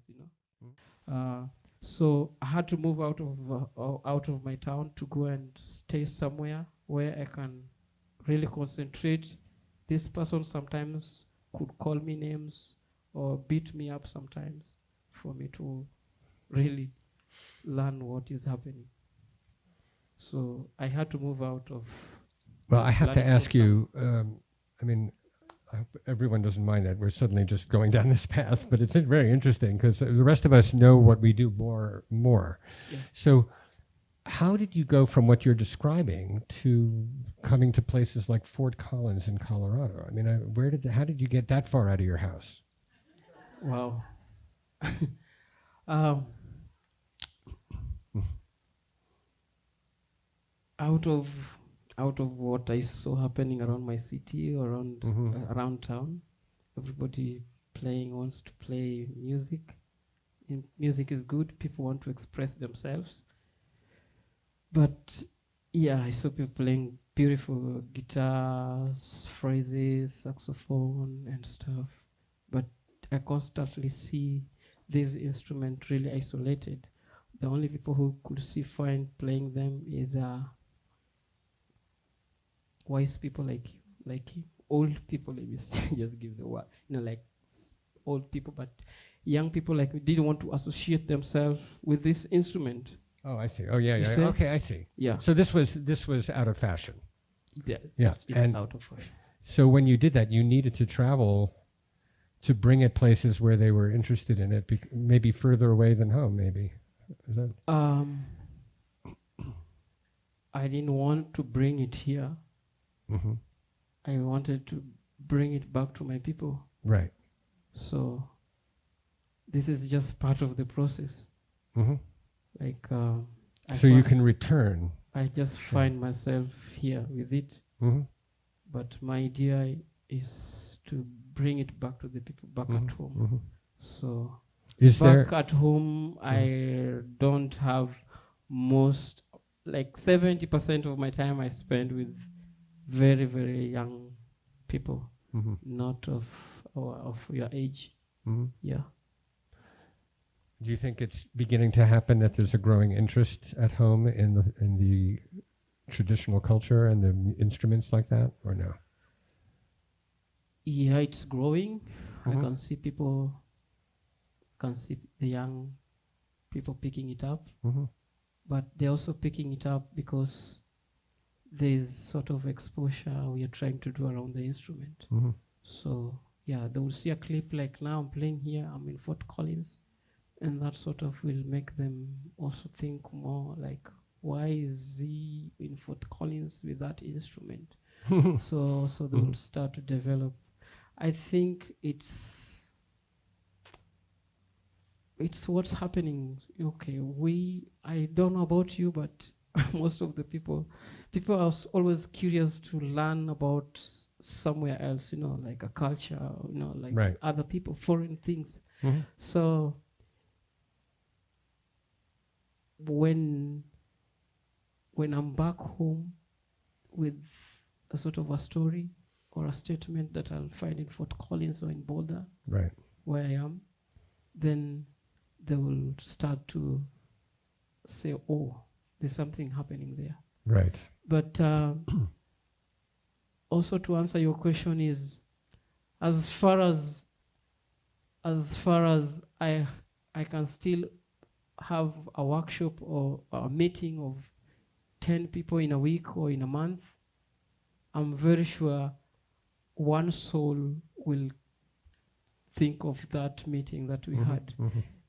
So I had to move out of my town to go and stay somewhere where I can really concentrate. This person sometimes could call me names or beat me up sometimes for me to really learn what is happening. So I had to move out of. Well, I have to ask you, I mean, I hope everyone doesn't mind that we're suddenly just going down this path, but it's very interesting because the rest of us know what we do more. Yeah. So how did you go from what you're describing to coming to places like Fort Collins in Colorado? I mean, how did you get that far out of your house? Wow. Out of what I saw happening around my city, around town, everybody wants to play music. Music is good. People want to express themselves. But yeah, I saw people playing beautiful guitars, phrases, saxophone, and stuff. But I constantly see this instrument really isolated. The only people who could see fine playing them is wise people like old people. Let me just give the word, like old people, but young people like me didn't want to associate themselves with this instrument. Oh, I see. Oh, yeah, You yeah. see? Okay, I see. Yeah. So this was out of fashion. Yeah. Yeah. It's And out of fashion. so when you did that, you needed to travel to bring it places where they were interested in it, maybe further away than home, maybe. Is that? I didn't want to bring it here. Mm-hmm. I wanted to bring it back to my people. Right. So this is just part of the process. Mm-hmm. Like, so you can return. I just find myself here with it. Mm-hmm. But my idea is to bring it back to the people back at home. Mm-hmm. So is back there at home, I don't have most, like 70% of my time I spend with very, very young people, not of your age. Mm-hmm. Yeah. Do you think it's beginning to happen that there's a growing interest at home in the traditional culture and the instruments like that, or no? Yeah, it's growing. Mhm. I can see the young people picking it up, but they're also picking it up because there's sort of exposure we are trying to do around the instrument. So yeah, they will see a clip like now I'm playing here, I'm in Fort Collins, and that sort of will make them also think more like, why is he in Fort Collins with that instrument? So they will start to develop. I think it's what's happening. Okay, I don't know about you, but most of the people are always curious to learn about somewhere else, like a culture, like Right. other people, foreign things. Mhm. So when I'm back home with a sort of a story or a statement that I'll find in Fort Collins or in Boulder, Right. where I am, then they will start to say, oh, there's something happening there. Right. But also to answer your question is, as far as I can still have a workshop or a meeting of 10 people in a week or in a month, I'm very sure one soul will think of that meeting that we had.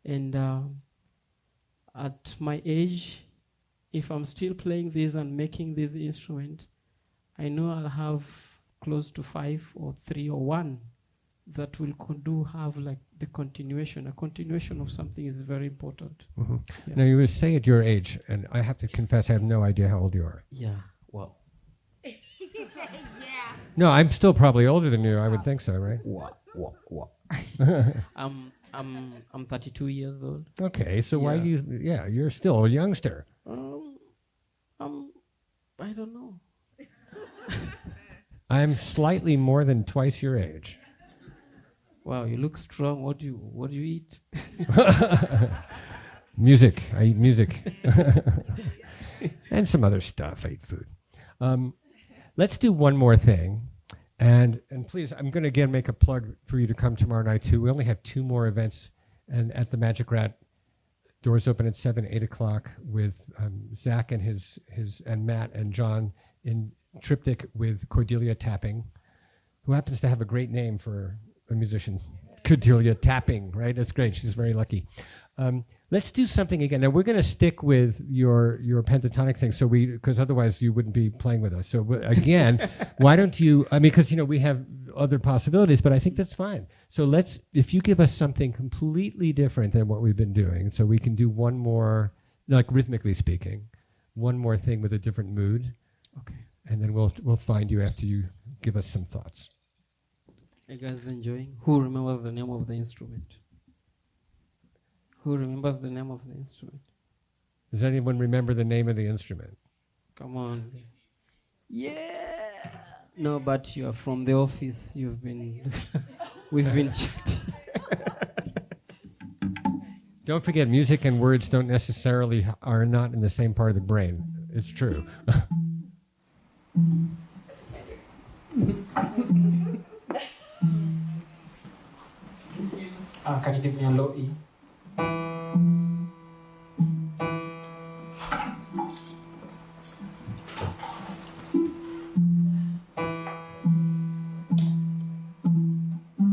And at my age, if I'm still playing this and making this instrument, I know I'll have close to 5 or 3 or 1 that will have like the continuation. A continuation of something is very important. Yeah. Now you would say at your age, and I have to confess I have no idea how old you are. Yeah, well. No, I'm still probably older than you. I would think so, right? What? I'm 32 years old. Okay, so why Yeah. do you? Yeah, you're still a youngster. I don't know. I'm slightly more than twice your age. Wow, you look strong. What do you eat? Music. I eat music. And some other stuff. I eat food. Let's do one more thing. And please, I'm going to again make a plug for you to come tomorrow night too. We only have 2 more events, and at the Magic Rat, doors open at 7, 8 o'clock with Zach and his and Matt and John in triptych with Cordelia Tapping, who happens to have a great name for a musician. Cordelia Tapping, right? That's great. She's very lucky. Let's do something again. Now we're going to stick with your pentatonic thing, so because otherwise you wouldn't be playing with us. So again, why don't you? I mean, because we have other possibilities, but I think that's fine. So if you give us something completely different than what we've been doing, so we can do one more, like rhythmically speaking, one more thing with a different mood. Okay. And then we'll find you after you give us some thoughts. You guys enjoying? Who remembers the name of the instrument? Who remembers the name of the instrument? Does anyone remember the name of the instrument? Come on. Yeah. No, but you are from the office. You've been. We've been chatting. Don't forget, music and words don't necessarily are not in the same part of the brain. It's true. Can you give me a low E?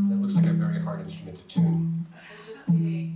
That looks like a very hard instrument to tune. Let's just see.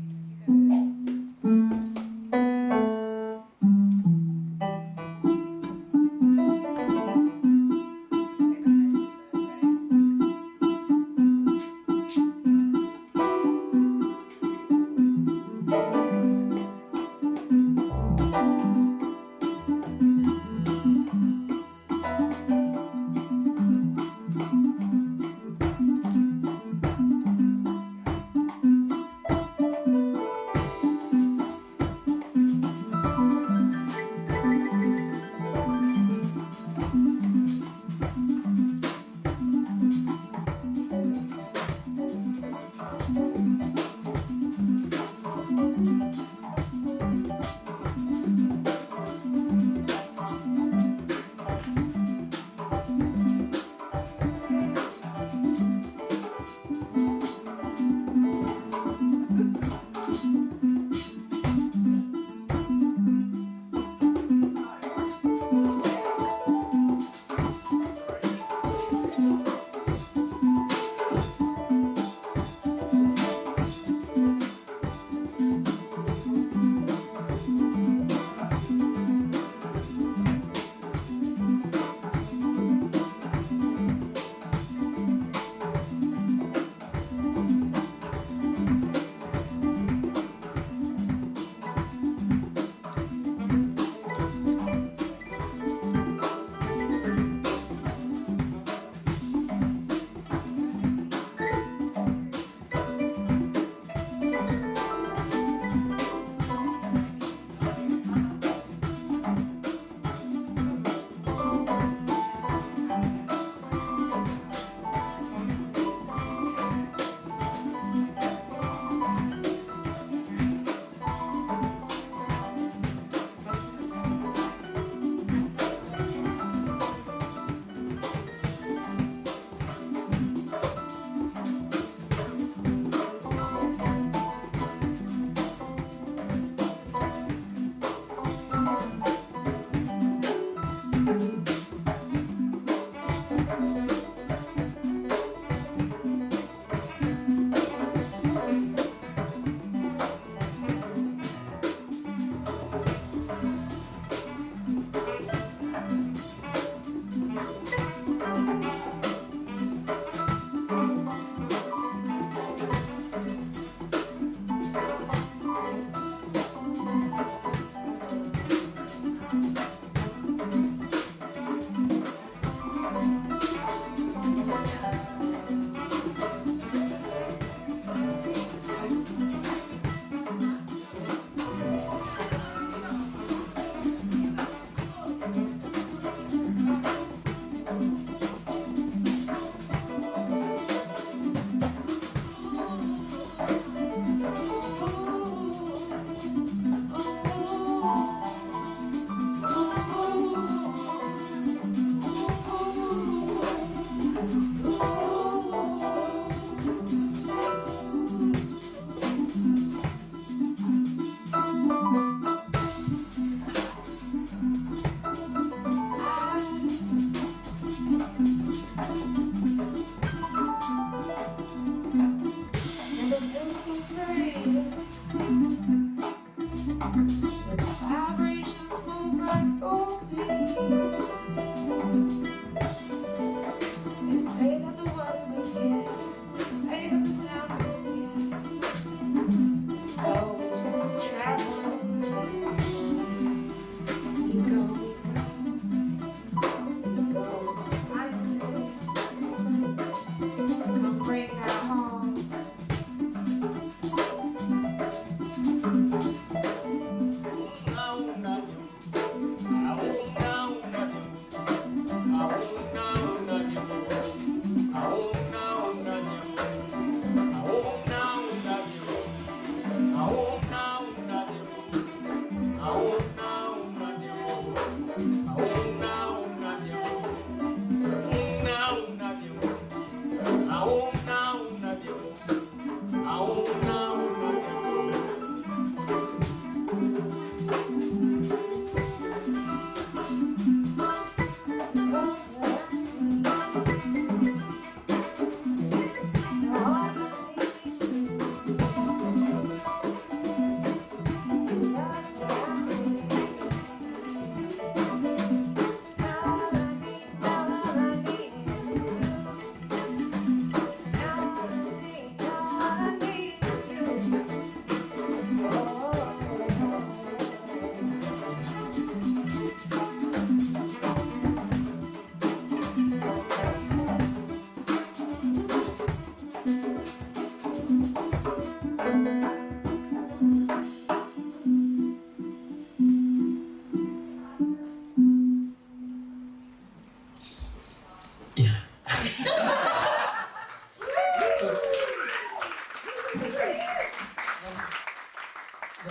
Come bring her home.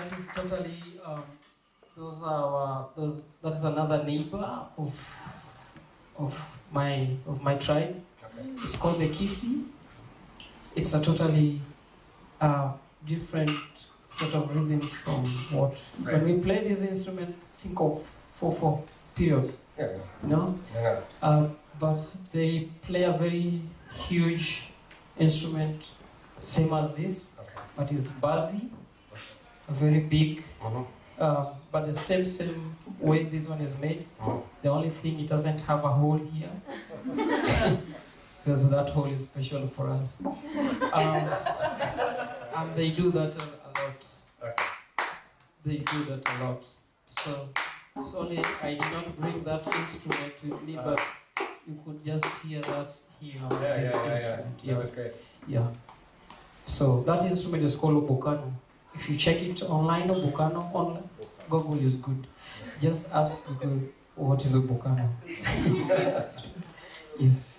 that is totally. That is another neighbor of my tribe. Okay. It's called the Kisi. It's a totally different sort of rhythm from what when we play this instrument. Think of 4/4 period. Yeah. You know. Yeah. But they play a very huge instrument, same as this, Okay. but it's bassy, very big. Mhm. But the same way this one is made. The only thing, it doesn't have a hole here because that hole is special for us. And they do that a lot. Okay. They do that a lot. So it's only I did not bring that instrument with me, but you could just hear that here. This instrument. That was great. Yeah. So that instrument is called Obokano. If you check it online, Obokano online, Google is good. Just ask Google what is Obokano. Yes.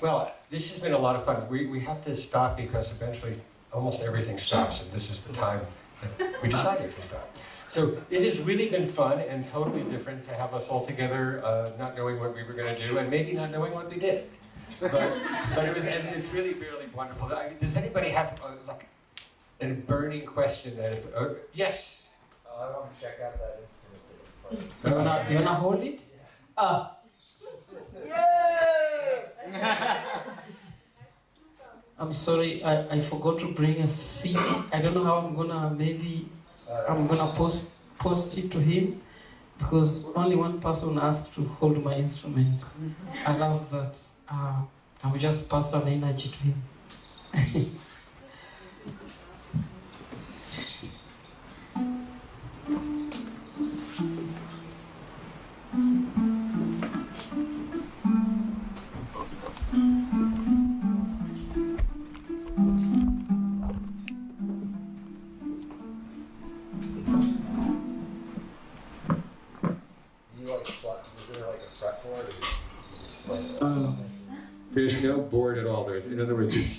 Well, this has been a lot of fun. We have to stop because eventually almost everything stops, and this is the time that we decided to stop. So it has really been fun and totally different to have us all together, not knowing what we were going to do, and maybe not knowing what we did. But it was, and it's really, really wonderful. I mean, does anybody have like a burning question that if yes? I want to check out that instrument. You wanna hold it? Yes! I'm sorry, I forgot to bring a CD. I don't know how I'm gonna post it to him because only one person asked to hold my instrument. I love that. I will just pass on energy to him. There's no board at all. In other words, it's,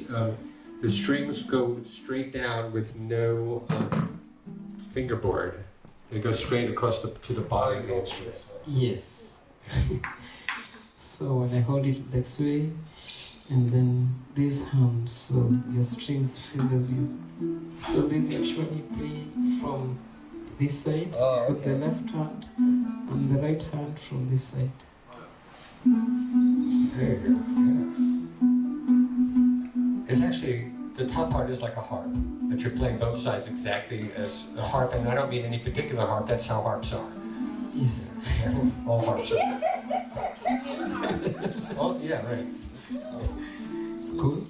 the strings go straight down with no fingerboard. They go straight across to the body of the instrument. Yes. So when I hold it this way, and then this hand, so your strings faces you. So this actually play from this side with the left hand, and the right hand from this side. There you go. Yeah. It's actually, the top part is like a harp, that you're playing both sides exactly as a harp, and I don't mean any particular harp, that's how harps are. Yes. All harps are. Oh, yeah, right. It's good.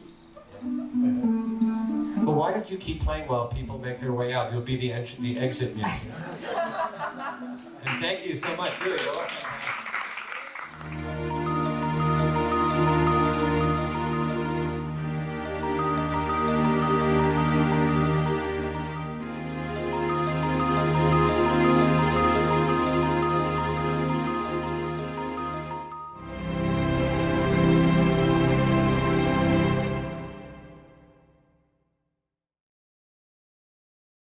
Well, why don't you keep playing while people make their way out? You'll be the exit music. And thank you so much, really.